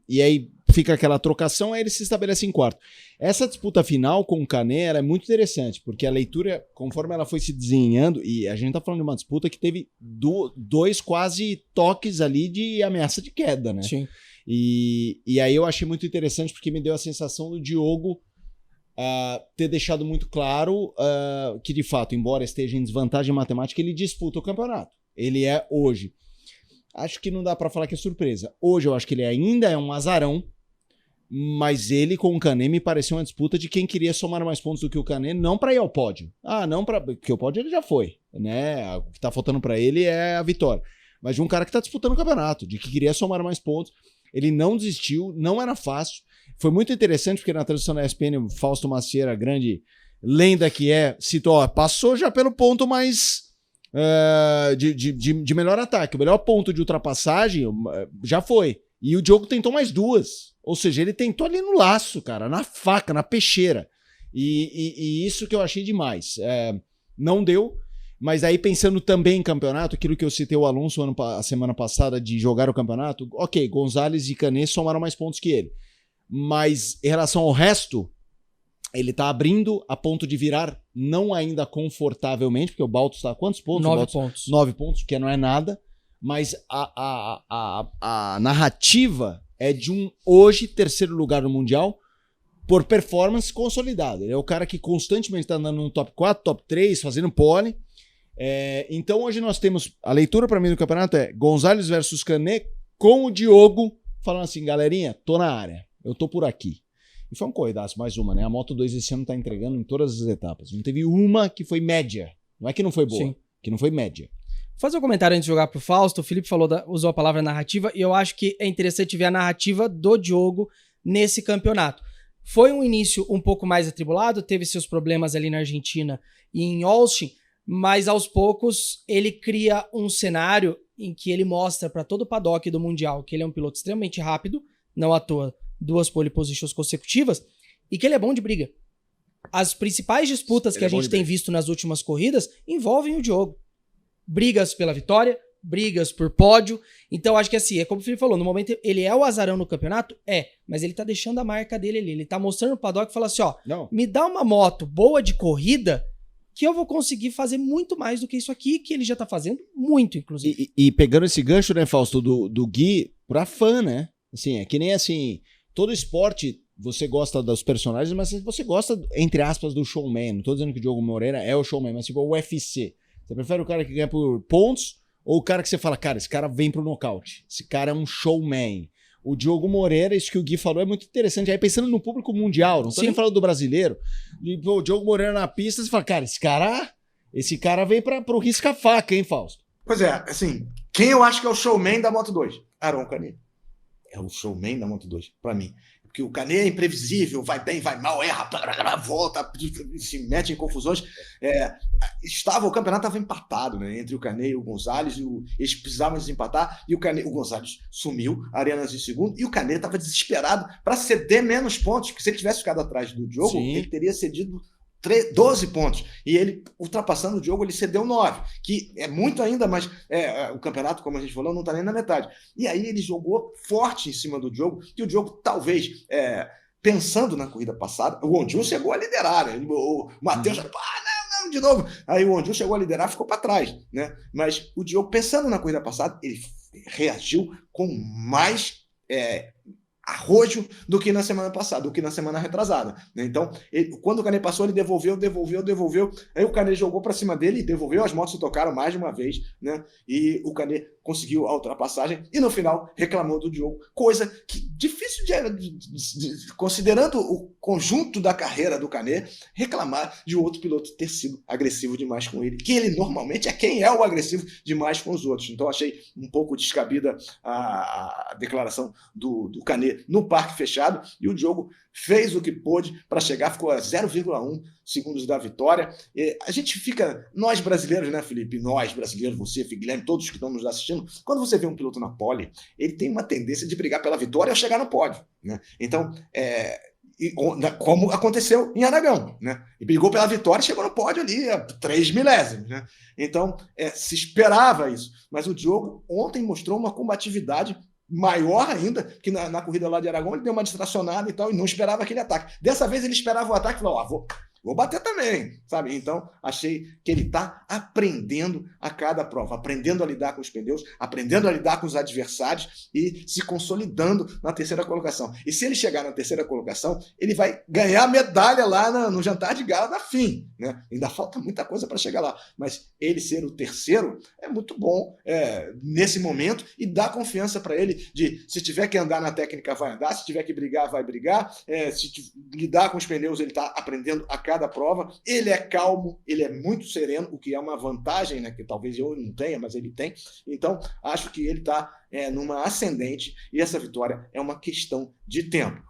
e aí fica aquela trocação, aí ele se estabelece em quarto. Essa disputa final com o Canet era muito interessante, porque a leitura, conforme ela foi se desenhando, e a gente tá falando de uma disputa que teve dois quase toques ali de ameaça de queda, né? Sim. E aí eu achei muito interessante, porque me deu a sensação do Diogo ter deixado muito claro que, de fato, embora esteja em desvantagem matemática, ele disputa o campeonato. Ele é hoje. Acho que não dá pra falar que é surpresa. Hoje eu acho que ele ainda é um azarão, mas ele com o Canet me pareceu uma disputa de quem queria somar mais pontos do que o Canet, não pra ir ao pódio. Não pra... Porque o pódio ele já foi, né? O que tá faltando pra ele é a vitória. Mas de um cara que tá disputando o campeonato, de que queria somar mais pontos. Ele não desistiu, não era fácil. Foi muito interessante, porque na transmissão da ESPN, o Fausto Macieira, grande lenda que citou, passou já pelo ponto mais... de melhor ataque. O melhor ponto de ultrapassagem já foi. E o Diogo tentou mais duas. Ou seja, ele tentou ali no laço, cara, na faca, na peixeira. E isso que eu achei demais. Não deu, mas aí pensando também em campeonato, aquilo que eu citei o Alonso a semana passada de jogar o campeonato, ok, Gonzalez e Canet somaram mais pontos que ele. Mas em relação ao resto, ele tá abrindo a ponto de virar, não ainda confortavelmente, porque o Balto está a quantos pontos? 9 pontos. 9 pontos, que não é nada, mas a narrativa é de um hoje terceiro lugar no Mundial por performance consolidada. Ele é o cara que constantemente está andando no top 4, top 3, fazendo pole. Então hoje nós temos, a leitura para mim do campeonato é Gonzalez versus Canet, com o Diogo falando assim, galerinha, tô na área, eu tô por aqui. E foi um corridaço, mais uma, né? A Moto2 esse ano tá entregando em todas as etapas. Não teve uma que foi média. Não é que não foi boa, Sim. Que não foi média. Vou fazer um comentário antes de jogar pro Fausto. O Felipe usou a palavra narrativa, e eu acho que é interessante ver a narrativa do Diogo nesse campeonato. Foi um início um pouco mais atribulado, teve seus problemas ali na Argentina e em Austin, mas aos poucos ele cria um cenário em que ele mostra para todo o paddock do Mundial que ele é um piloto extremamente rápido, não à toa 2 pole positions consecutivas, e que ele é bom de briga. As principais disputas que a gente tem visto nas últimas corridas envolvem o Diogo. Brigas pela vitória, brigas por pódio. Então acho que assim, é como o Felipe falou, no momento ele é o azarão no campeonato? Mas ele tá deixando a marca dele ali. Ele tá mostrando o paddock e fala assim, me dá uma moto boa de corrida que eu vou conseguir fazer muito mais do que isso aqui, que ele já tá fazendo muito, inclusive. E pegando esse gancho, né, Fausto, do Gui, pra fã, né? Assim, é que nem assim, todo esporte, você gosta dos personagens, mas você gosta, entre aspas, do showman. Não tô dizendo que o Diogo Moreira é o showman, mas tipo o UFC. Você prefere o cara que ganha por pontos ou o cara que você fala, cara, esse cara vem pro nocaute. Esse cara é um showman. O Diogo Moreira, isso que o Gui falou, é muito interessante. Aí pensando no público mundial, não tô nem falando do brasileiro. O Diogo Moreira na pista, você fala, cara, esse cara vem pro risca-faca, hein, Fausto? Pois é, assim, quem eu acho que é o showman da Moto2? Aron Canet. É o showman da Moto2, pra mim. Porque o Canet é imprevisível, vai bem, vai mal, erra, volta, se mete em confusões. O campeonato estava empatado, né, entre o Canet e o Gonzalez, eles precisavam desempatar, e o Gonzalez sumiu, Arenas em segundo, e o Canet estava desesperado para ceder menos pontos, porque se ele tivesse ficado atrás do Diogo, ele teria cedido 12 pontos, e ele, ultrapassando o Diogo, ele cedeu 9, que é muito ainda, mas o campeonato, como a gente falou, não está nem na metade. E aí ele jogou forte em cima do Diogo, e o Diogo talvez, pensando na corrida passada, o Ondiu chegou a liderar, né? O Matheus, não, de novo. Aí o Ondiu chegou a liderar, ficou para trás, né? Mas o Diogo, pensando na corrida passada, ele reagiu com mais arrojo do que na semana passada, do que na semana retrasada, né? Então, quando o Canet passou, ele devolveu, aí o Canet jogou para cima dele e devolveu, as motos se tocaram mais de uma vez, né? E o Canet conseguiu a ultrapassagem e no final reclamou do Diogo, coisa que difícil considerando o conjunto da carreira do Canet, reclamar de outro piloto ter sido agressivo demais com ele, que ele normalmente é quem é o agressivo demais com os outros. Então achei um pouco descabida a declaração do Canet no parque fechado, e o Diogo fez o que pôde para chegar, ficou a 0,1 segundos da vitória. A gente fica, nós brasileiros, né, Felipe? Nós brasileiros, você, Guilherme, todos que estão nos assistindo, quando você vê um piloto na pole, ele tem uma tendência de brigar pela vitória ao chegar no pódio, né? Então, como aconteceu em Aragão, né? E brigou pela vitória e chegou no pódio ali a 3 milésimos, né? Então, se esperava isso. Mas o Diogo ontem mostrou uma combatividade maior ainda, que na corrida lá de Aragão ele deu uma distracionada e tal, e não esperava aquele ataque. Dessa vez ele esperava o ataque e falou, vou bater também, sabe? Então, achei que ele está aprendendo a cada prova, aprendendo a lidar com os pneus, aprendendo a lidar com os adversários e se consolidando na terceira colocação. E se ele chegar na terceira colocação, ele vai ganhar medalha lá no jantar de gala da FIM, né? Ainda falta muita coisa para chegar lá, mas ele ser o terceiro é muito bom nesse momento e dá confiança para ele de, se tiver que andar na técnica, vai andar, se tiver que brigar, vai brigar, se lidar com os pneus, ele está aprendendo a cada prova. Ele é calmo, ele é muito sereno, o que é uma vantagem, né, que talvez eu não tenha, mas ele tem. Então, acho que ele está numa ascendente e essa vitória é uma questão de tempo.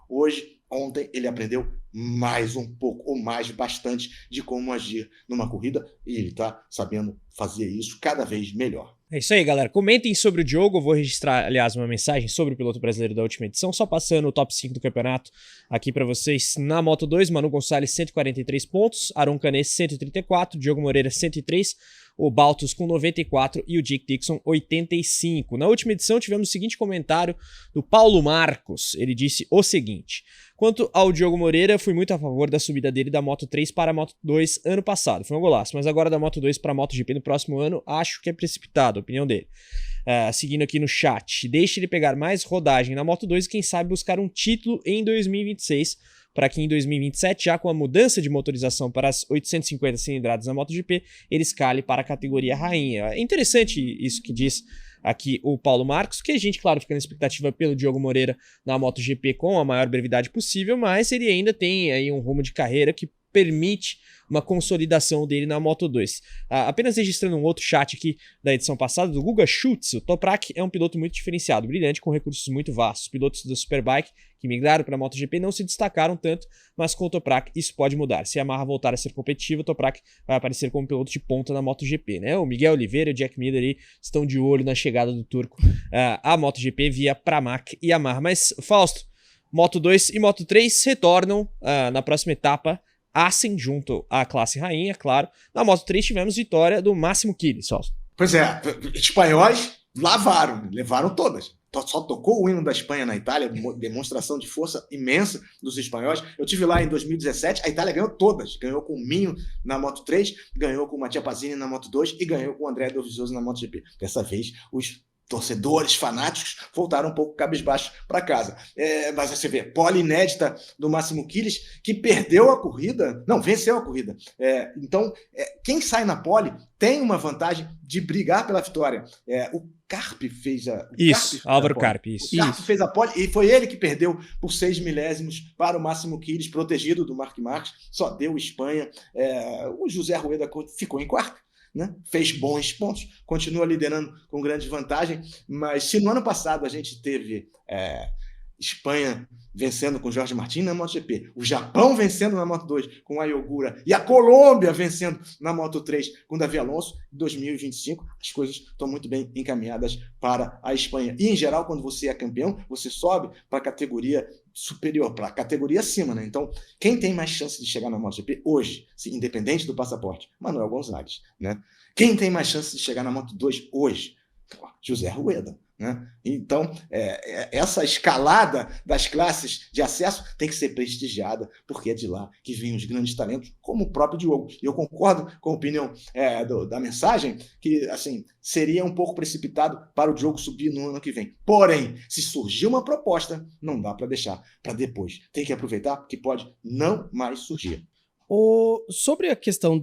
Ontem, ele aprendeu mais um pouco, ou mais bastante, de como agir numa corrida e ele está sabendo fazer isso cada vez melhor. É isso aí, galera. Comentem sobre o Diogo. Eu vou registrar, aliás, uma mensagem sobre o piloto brasileiro da última edição, só passando o top 5 do campeonato aqui para vocês. Na Moto2, Manu Gonçalves, 143 pontos, Aron Canet, 134, Diogo Moreira, 103, o Baltus com 94 e o Dick Dixon, 85. Na última edição, tivemos o seguinte comentário do Paulo Marcos. Ele disse o seguinte: quanto ao Diogo Moreira, fui muito a favor da subida dele da Moto3 para a Moto2 ano passado. Foi um golaço, mas agora da Moto2 para a MotoGP no próximo ano, acho que é precipitado, a opinião dele. Seguindo aqui no chat, deixe ele pegar mais rodagem na Moto2 e quem sabe buscar um título em 2026, para que em 2027, já com a mudança de motorização para as 850 cilindradas na MotoGP, ele escale para a categoria rainha. É interessante isso que diz aqui o Paulo Marcos, que a gente, claro, fica na expectativa pelo Diogo Moreira na MotoGP com a maior brevidade possível, mas ele ainda tem aí um rumo de carreira que permite uma consolidação dele na Moto2. Apenas registrando um outro chat aqui da edição passada, do Guga Schutz, o Toprak é um piloto muito diferenciado, brilhante, com recursos muito vastos. Pilotos da Superbike que migraram para a MotoGP não se destacaram tanto, mas com o Toprak isso pode mudar. Se a Yamaha voltar a ser competitiva, o Toprak vai aparecer como piloto de ponta na MotoGP, né? O Miguel Oliveira e o Jack Miller aí estão de olho na chegada do turco à MotoGP via Pramac e Yamaha. Mas, Fausto, Moto2 e Moto3 retornam na próxima etapa, Assen junto à classe rainha, claro. Na Moto3 tivemos vitória do Máximo Kilis, Fausto. Pois é, espanhóis levaram todas. Só tocou o hino da Espanha na Itália, demonstração de força imensa dos espanhóis. Eu tive lá em 2017, a Itália ganhou todas. Ganhou com o Minho na Moto3, ganhou com o Mattia Pasini na Moto2 e ganhou com o André Dovizioso na MotoGP. Dessa vez, os torcedores fanáticos voltaram um pouco cabisbaixo para casa. Mas você vê, pole inédita do Máximo Kilis, que perdeu a corrida, não, venceu a corrida. Então, quem sai na pole tem uma vantagem de brigar pela vitória. O Carpe fez a... Álvaro Carpe, isso. O Carpe fez a pole e foi ele que perdeu por 6 milésimos para o Máximo Kilis, protegido do Marc Marques, só deu Espanha. O José Rueda ficou em quarto, né? Fez bons pontos, continua liderando com grande vantagem, mas se no ano passado a gente teve Espanha vencendo com Jorge Martin na MotoGP, o Japão vencendo na Moto2 com a Yogura e a Colômbia vencendo na Moto3 com Davi Alonso, em 2025 as coisas estão muito bem encaminhadas para a Espanha. E em geral, quando você é campeão, você sobe para a categoria superior, para a categoria acima, né? Então, quem tem mais chance de chegar na MotoGP hoje, independente do passaporte? Manuel Gonzalez, né? Quem tem mais chance de chegar na Moto2 hoje? José Rueda, né? Então, essa escalada das classes de acesso tem que ser prestigiada, porque é de lá que vêm os grandes talentos, como o próprio Diogo. E eu concordo com a opinião da mensagem, que assim, seria um pouco precipitado para o Diogo subir no ano que vem. Porém, se surgir uma proposta, não dá para deixar para depois. Tem que aproveitar, porque pode não mais surgir. Sobre a questão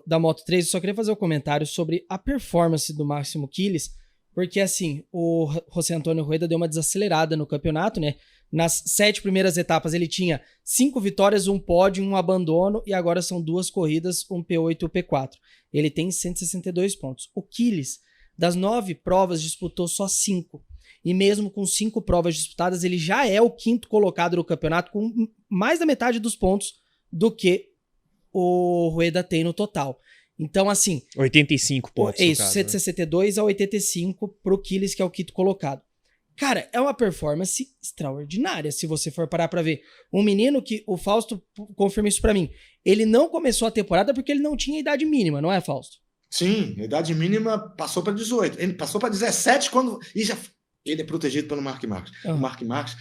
da Moto3, eu só queria fazer um comentário sobre a performance do Máximo Kilis, porque assim, o José Antônio Rueda deu uma desacelerada no campeonato, né? Nas 7 primeiras etapas ele tinha 5 vitórias, 1 pódio, 1 abandono, e agora são 2 corridas, um P8 e um P4. Ele tem 162 pontos. O Kilis, das 9 provas, disputou só 5. E mesmo com 5 provas disputadas, ele já é o 5º colocado no campeonato, com mais da metade dos pontos do que o Rueda tem no total. Então, assim... 85 pontos. É isso, 162 a 85 pro Kilis, que é o 5º colocado. Cara, é uma performance extraordinária, se você for parar pra ver. Um menino que, o Fausto confirma isso pra mim, ele não começou a temporada porque ele não tinha idade mínima, não é, Fausto? Sim, a idade mínima passou para 18. Ele passou para 17 quando. Ele é protegido pelo Mark Marques. O Mark Marques,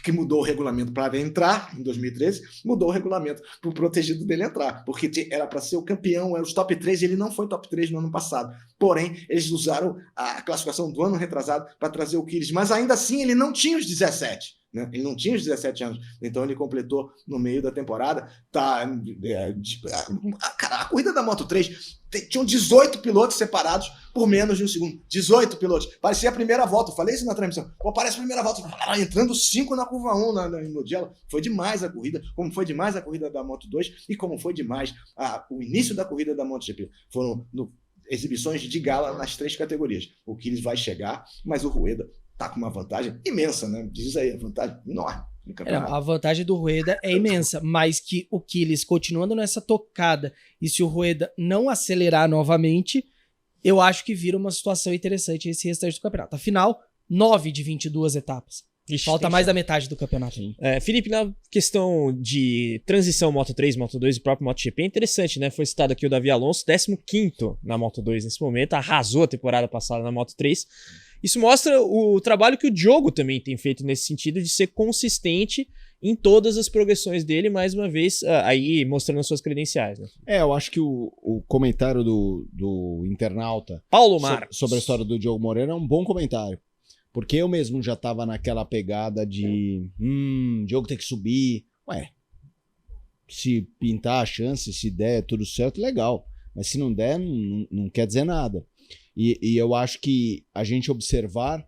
que mudou o regulamento para ele entrar em 2013, mudou o regulamento para o protegido dele entrar, porque era para ser o campeão, era os top 3, e ele não foi top 3 no ano passado. Porém, eles usaram a classificação do ano retrasado para trazer o Kyliss, mas ainda assim ele não tinha os 17. Né? Ele não tinha os 17 anos, então ele completou no meio da temporada. A corrida da Moto3 tinham 18 pilotos separados por menos de um segundo. 18 pilotos. Parecia a primeira volta. Eu falei isso na transmissão. Pô, parece a primeira volta. Entrando 5 na curva 1 em Mugello. Foi demais a corrida, como foi demais a corrida da Moto2 e como foi demais o início da corrida da MotoGP. Foram exibições de gala nas 3 categorias. O Kyliss vai chegar, mas o Rueda tá com uma vantagem imensa, né? Diz aí, a vantagem enorme no campeonato. A vantagem do Rueda é imensa, mas que o Kyliss continuando nessa tocada e se o Rueda não acelerar novamente, eu acho que vira uma situação interessante esse restante do campeonato. Afinal, 9 de 22 etapas. Ixi, falta mais da metade do campeonato. Felipe, na questão de transição Moto3, Moto2 e próprio MotoGP, é interessante, né? Foi citado aqui o Davi Alonso, 15º na Moto2 nesse momento, arrasou a temporada passada na Moto3. Isso mostra o trabalho que o Diogo também tem feito nesse sentido de ser consistente em todas as progressões dele, mais uma vez, aí mostrando as suas credenciais. Né? Eu acho que o comentário do internauta Paulo Marcos sobre a história do Diogo Moreira é um bom comentário. Porque eu mesmo já tava naquela pegada de Diogo tem que subir. Se pintar a chance, se der tudo certo, legal. Mas se não der, não quer dizer nada. E eu acho que a gente observar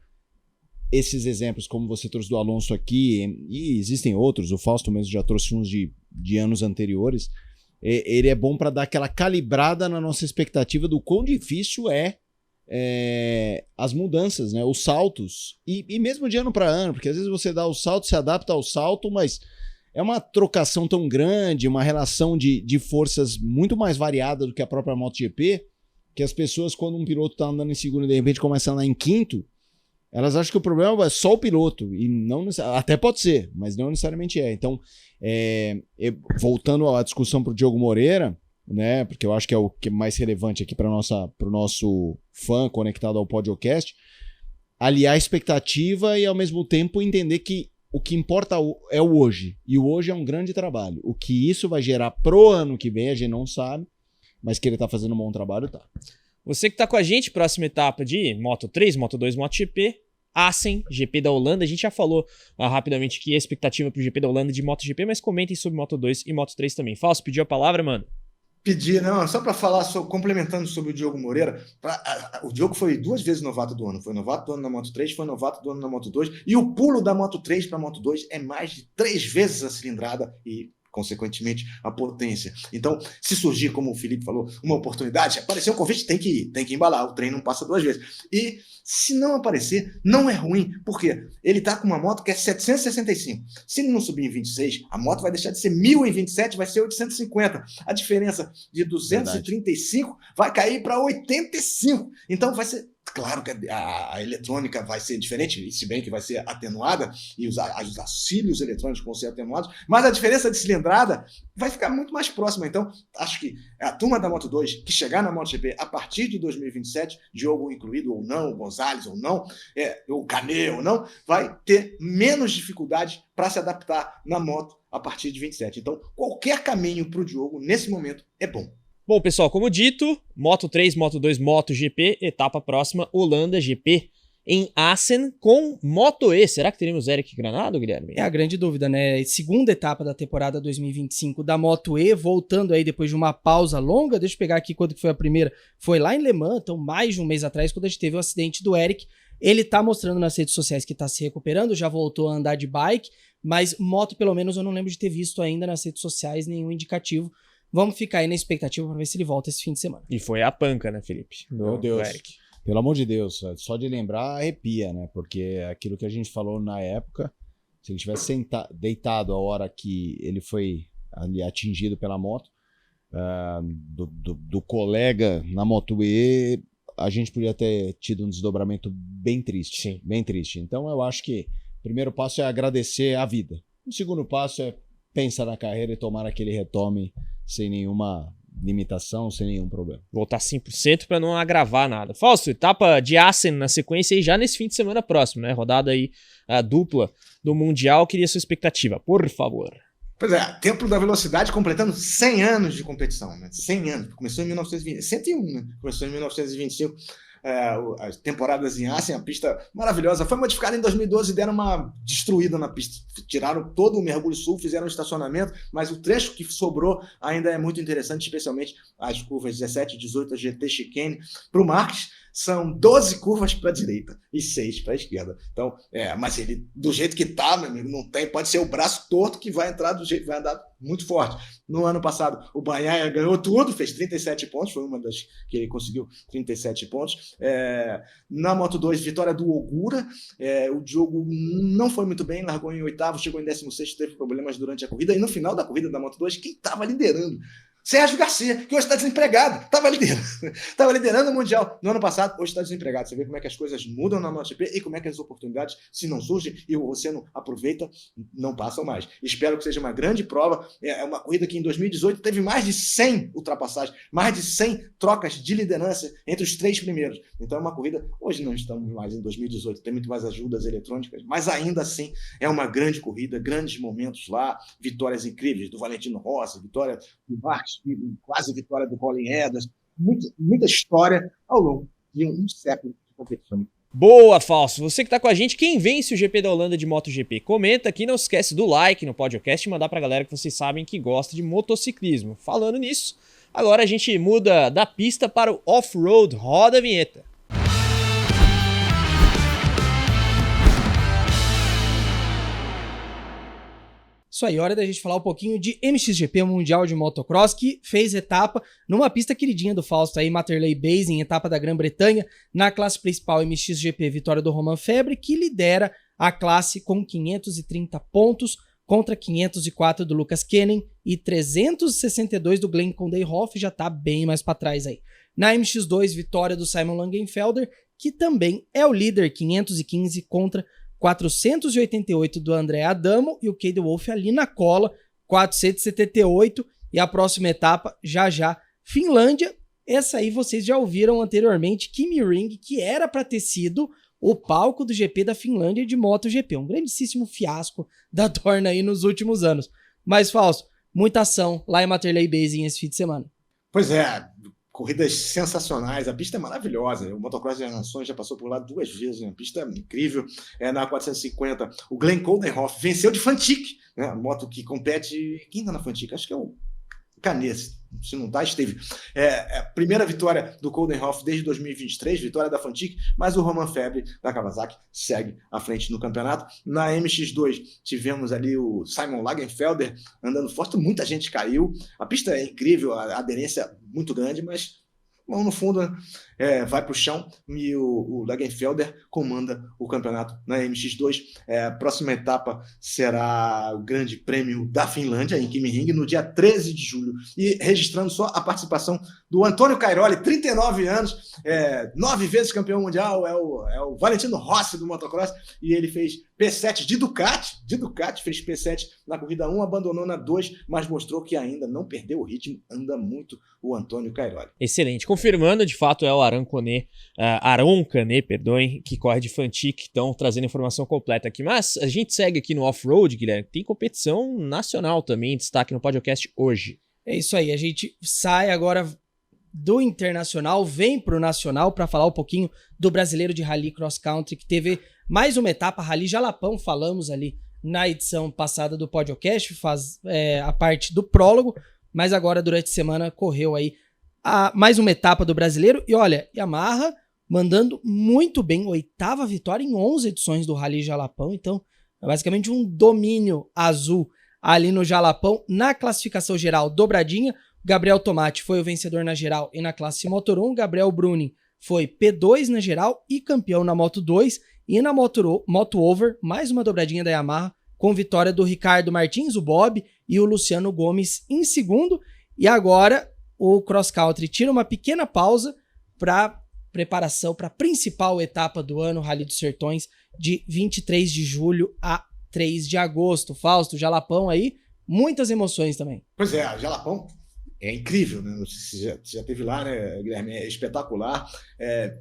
esses exemplos, como você trouxe do Alonso aqui, e existem outros, o Fausto mesmo já trouxe uns de anos anteriores, ele é bom para dar aquela calibrada na nossa expectativa do quão difícil as mudanças, né? Os saltos, e mesmo de ano para ano, porque às vezes você dá o salto, se adapta ao salto, mas é uma trocação tão grande, uma relação de forças muito mais variada do que a própria MotoGP, que as pessoas, quando um piloto tá andando em segundo e de repente começa a andar em quinto, elas acham que o problema é só o piloto, e não até pode ser, mas não necessariamente é. Então, voltando à discussão pro Diogo Moreira, né, porque eu acho que é o que é mais relevante aqui para o nosso fã conectado ao podcast, aliar a expectativa e ao mesmo tempo entender que o que importa é o hoje, e o hoje é um grande trabalho. O que isso vai gerar pro ano que vem a gente não sabe, mas que ele tá fazendo um bom trabalho, tá. Você que tá com a gente, próxima etapa de Moto3, Moto2, MotoGP, Assen, GP da Holanda. A gente já falou rapidamente aqui a expectativa pro GP da Holanda de MotoGP, mas comentem sobre Moto2 e Moto3 também. Fausto, pediu a palavra, mano? Pedi, não, só para falar, complementando sobre o Diogo Moreira, o Diogo foi 2 vezes novato do ano, foi novato do ano na Moto3, foi novato do ano na Moto2, e o pulo da Moto3 para a Moto2 é mais de 3 vezes a cilindrada e, consequentemente, a potência. Então, se surgir, como o Felipe falou, uma oportunidade, aparecer um convite, tem que embalar, o trem não passa 2 vezes. E se não aparecer, não é ruim, porque ele está com uma moto que é 765. Se ele não subir em 26, a moto vai deixar de ser 1027, vai ser 850. A diferença de 235 vai cair para 85. Então vai ser... Claro que a eletrônica vai ser diferente, se bem que vai ser atenuada, e os auxílios eletrônicos vão ser atenuados, mas a diferença de cilindrada vai ficar muito mais próxima. Então, acho que a turma da Moto2, que chegar na MotoGP a partir de 2027, Diogo incluído ou não, Gonzalez ou não, o Canet ou não, vai ter menos dificuldade para se adaptar na moto a partir de 27. Então, qualquer caminho para o Diogo, nesse momento, é bom. Bom, pessoal, como dito, Moto3, Moto2, MotoGP, etapa próxima, Holanda GP em Assen com Moto E. Será que teremos Eric Granado, Guilherme? É a grande dúvida, né? Segunda etapa da temporada 2025 da Moto E, voltando aí depois de uma pausa longa. Deixa eu pegar aqui quando que foi a primeira. Foi lá em Le Mans, então mais de um mês atrás, quando a gente teve o acidente do Eric. Ele tá mostrando nas redes sociais que tá se recuperando, já voltou a andar de bike, mas moto, pelo menos, eu não lembro de ter visto ainda nas redes sociais nenhum indicativo. Vamos ficar aí na expectativa para ver se ele volta esse fim de semana. E foi a panca, né, Felipe? Meu Deus. Eric. Pelo amor de Deus, só de lembrar arrepia, né? Porque é aquilo que a gente falou na época, se ele tivesse deitado a hora que ele foi ali atingido pela moto, do colega na Moto E, a gente podia ter tido um desdobramento bem triste. Sim. Bem triste. Então eu acho que o primeiro passo é agradecer a vida. O segundo passo é pensar na carreira e tomara que ele retome sem nenhuma limitação, sem nenhum problema. Voltar 100% para não agravar nada. Fausto, etapa de Assen na sequência e já nesse fim de semana próximo, né? Rodada aí a dupla do Mundial. Queria sua expectativa, por favor. Pois é, Templo da Velocidade completando 100 anos de competição, né? 100 anos. Começou em 1920, 101, né? Começou em 1925. As temporadas em Assen, a pista maravilhosa. Foi modificada em 2012 e deram uma destruída na pista. Tiraram todo o mergulho sul, fizeram um estacionamento, mas o trecho que sobrou ainda é muito interessante, especialmente as curvas 17 e 18, a GT Chicane. Para o Marques, são 12 curvas para a direita e 6 para a esquerda. Então, mas ele, do jeito que tá, meu amigo, não tem, pode ser o braço torto que vai entrar do jeito, vai andar muito forte. No ano passado, o Bagnaia ganhou tudo, fez 37 pontos, foi uma das que ele conseguiu 37 pontos. Na Moto2, vitória do Ogura. O Diogo não foi muito bem, largou em 8º, chegou em 16º, teve problemas durante a corrida. E no final da corrida da Moto2, quem estava liderando? Sérgio Garcia, que hoje está desempregado, estava liderando o Mundial no ano passado, hoje está desempregado. Você vê como é que as coisas mudam na MotoGP e como é que as oportunidades, se não surgem e você não aproveita, não passam mais. Espero que seja uma grande prova. É uma corrida que em 2018 teve mais de 100 ultrapassagens, mais de 100 trocas de liderança entre os 3 primeiros. Então é uma corrida, hoje não estamos mais em 2018, tem muito mais ajudas eletrônicas, mas ainda assim é uma grande corrida, grandes momentos lá, vitórias incríveis do Valentino Rossi, vitória do Marques, quase vitória do Colin Edwards, muita história ao longo de um século de competição. Boa, Fausto. Você que tá com a gente, quem vence o GP da Holanda de MotoGP? Comenta aqui, não esquece do like no podcast e mandar pra galera que vocês sabem que gosta de motociclismo. Falando nisso, agora a gente muda da pista para o off-road. Roda a vinheta. Isso aí, hora da gente falar um pouquinho de MXGP, o Mundial de Motocross, que fez etapa numa pista queridinha do Fausto aí, Materley Basin, etapa da Grã-Bretanha, na classe principal MXGP, vitória do Romain Febvre, que lidera a classe com 530 pontos, contra 504 do Lucas Kennen e 362 do Glenn Condé-Hoff, já tá bem mais para trás aí. Na MX2, vitória do Simon Langenfelder, que também é o líder, 515 contra 488 do André Adamo e o Cade Wolf ali na cola, 478, e a próxima etapa, já, Finlândia. Essa aí vocês já ouviram anteriormente, Kimi Ring, que era para ter sido o palco do GP da Finlândia de MotoGP, um grandíssimo fiasco da Dorna aí nos últimos anos. Mas, Fausto, muita ação lá em Materley Basin esse fim de semana. Pois é, corridas sensacionais, a pista é maravilhosa, o Motocross das Nações já passou por lá 2 vezes, a pista é incrível. Na 450, o Glenn Condé-Hoff venceu de Fantic, né? A moto que compete, quem está na Fantic? Acho que é o Canet, se não está, esteve. A primeira vitória do Condé-Hoff desde 2023, vitória da Fantic, mas o Romain Febvre da Kawasaki segue à frente no campeonato. Na MX2 tivemos ali o Simon Langenfelder andando forte, muita gente caiu, a pista é incrível, a aderência muito grande, mas no fundo vai para o chão e o Langenfelder comanda o campeonato na MX2. A próxima etapa será o Grande Prêmio da Finlândia, em Kimi Ring, no dia 13 de julho. E registrando só a participação do Antônio Cairoli, 39 anos, 9 vezes campeão mundial, é o Valentino Rossi do motocross, e ele fez P7 de Ducati, fez P7 na corrida 1, abandonou na 2, mas mostrou que ainda não perdeu o ritmo, anda muito o Antônio Cairoli. Excelente. Confirmando, de fato, é o Aron Canet, que corre de Fantic, então trazendo informação completa aqui. Mas a gente segue aqui no off-road, Guilherme, tem competição nacional também, destaque no podcast hoje. É isso aí, a gente sai agora do internacional, vem pro nacional para falar um pouquinho do brasileiro de Rally Cross Country, que teve mais uma etapa, Rally Jalapão, falamos ali na edição passada do podcast, faz a parte do prólogo, mas agora durante a semana correu aí mais uma etapa do brasileiro, e olha, Yamaha mandando muito bem, 8ª vitória em 11 edições do Rally Jalapão, então é basicamente um domínio azul ali no Jalapão. Na classificação geral, dobradinha, Gabriel Tomati foi o vencedor na geral e na classe Motor1, Gabriel Bruni foi P2 na geral e campeão na Moto2, e na Moto Over, mais uma dobradinha da Yamaha, com vitória do Ricardo Martins, o Bob, e o Luciano Gomes em segundo. E agora o Cross Country tira uma pequena pausa para preparação para a principal etapa do ano, Rally dos Sertões, de 23 de julho a 3 de agosto. Fausto, Jalapão aí, muitas emoções também. Pois é, Jalapão é incrível, né? Não sei se você já esteve lá, né, Guilherme? É espetacular.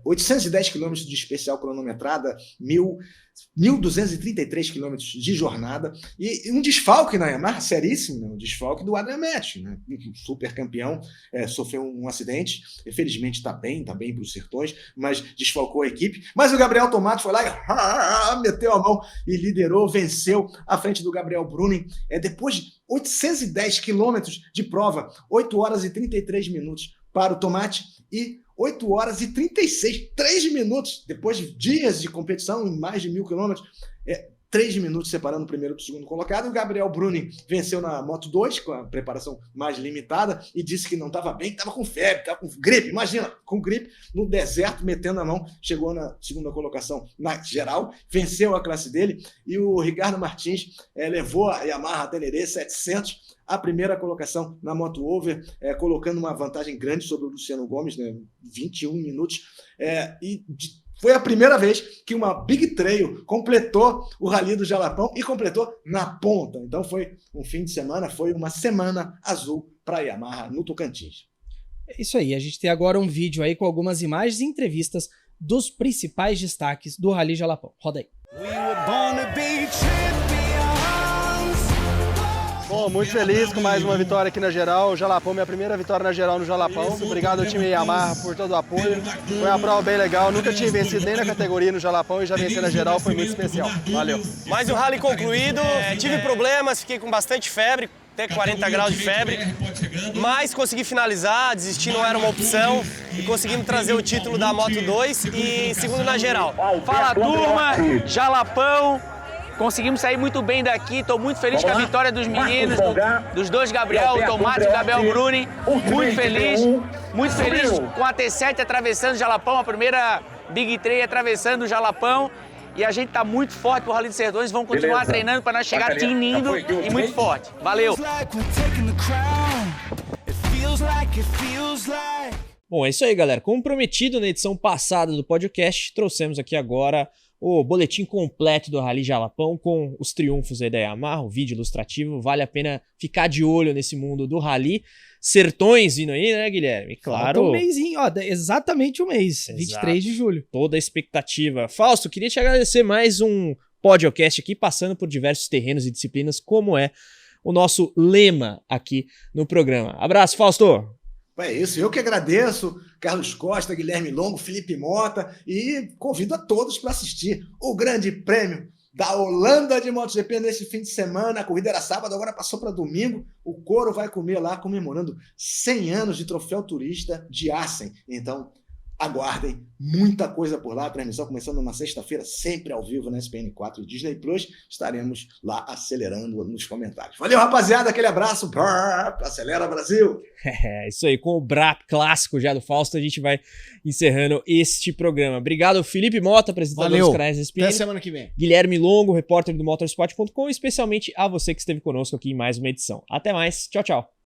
810 quilômetros de especial cronometrada, 1.233 quilômetros de jornada e um desfalque na Yamaha, seríssimo, né? Um desfalque do Adrian Metz, né? Super campeão, sofreu um acidente, infelizmente está bem para os Sertões, mas desfalcou a equipe. Mas o Gabriel Tomato foi lá e meteu a mão e liderou, venceu à frente do Gabriel Bruning. Depois de 810 quilômetros de prova, 8 horas e 33 minutos para o Tomate e 8 horas e 36, 3 minutos, depois de dias de competição em mais de 1.000 quilômetros, 3 minutos separando o primeiro do segundo colocado. O Gabriel Bruning venceu na Moto 2, com a preparação mais limitada, e disse que não estava bem, que estava com febre, estava com gripe. Imagina, com gripe, no deserto, metendo a mão, chegou na segunda colocação na geral, venceu a classe dele, e o Ricardo Martins levou a Yamaha Teneré 700 a primeira colocação na Moto Over, colocando uma vantagem grande sobre o Luciano Gomes, né, 21 minutos, foi a primeira vez que uma Big Trail completou o Rally do Jalapão e completou na ponta. Então foi um fim de semana, foi uma semana azul para a Yamaha no Tocantins. É isso aí, a gente tem agora um vídeo aí com algumas imagens e entrevistas dos principais destaques do Rally Jalapão. Roda aí. Bom, muito feliz com mais uma vitória aqui na geral. O Jalapão, minha primeira vitória na geral no Jalapão. Obrigado ao time Yamaha por todo o apoio. Foi uma prova bem legal. Nunca tinha vencido nem na categoria no Jalapão e já venci na geral. Foi muito especial. Valeu. Mais um rally concluído. Tive problemas, fiquei com bastante febre, até 40 graus de febre. Mas consegui finalizar, desistir não era uma opção. E conseguimos trazer o título da Moto 2 e segundo na geral. Fala, turma! Jalapão! Conseguimos sair muito bem daqui, estou muito feliz com a vitória dos meninos, dos dois Gabriel, o Tomate e o Gabriel Bruning. Muito feliz com a T7 atravessando o Jalapão, a primeira Big Trail atravessando o Jalapão. E a gente está muito forte pro Rally dos Sertões, vamos continuar treinando para nós chegar tinindo e muito forte. Valeu! Bom, é isso aí, galera. Como prometido na edição passada do podcast, trouxemos aqui agora o boletim completo do Rally Jalapão com os triunfos aí da Yamaha, o vídeo ilustrativo. Vale a pena ficar de olho nesse mundo do Rally. Sertões vindo aí, né, Guilherme? Claro. Falta um mêsinho, exatamente um mês, Exato. 23 de julho. Toda a expectativa. Fausto, queria te agradecer mais um podcast aqui, passando por diversos terrenos e disciplinas, como é o nosso lema aqui no programa. Abraço, Fausto! É isso, eu que agradeço, Carlos Costa, Guilherme Longo, Felipe Mota, e convido a todos para assistir o Grande Prêmio da Holanda de MotoGP nesse fim de semana. A corrida era sábado, agora passou para domingo. O Coro vai comer lá, comemorando 100 anos de troféu turista de Assen. Então, aguardem muita coisa por lá. A transmissão começando na sexta-feira, sempre ao vivo na SPN4 e Disney Plus. Estaremos lá acelerando nos comentários. Valeu, rapaziada, aquele abraço. Brrr, acelera, Brasil! É isso aí, com o brap clássico já do Fausto, a gente vai encerrando este programa. Obrigado, Felipe Mota, apresentador dos canais da SPN. Até semana que vem. Guilherme Longo, repórter do motorsport.com, e especialmente a você que esteve conosco aqui em mais uma edição. Até mais, tchau, tchau.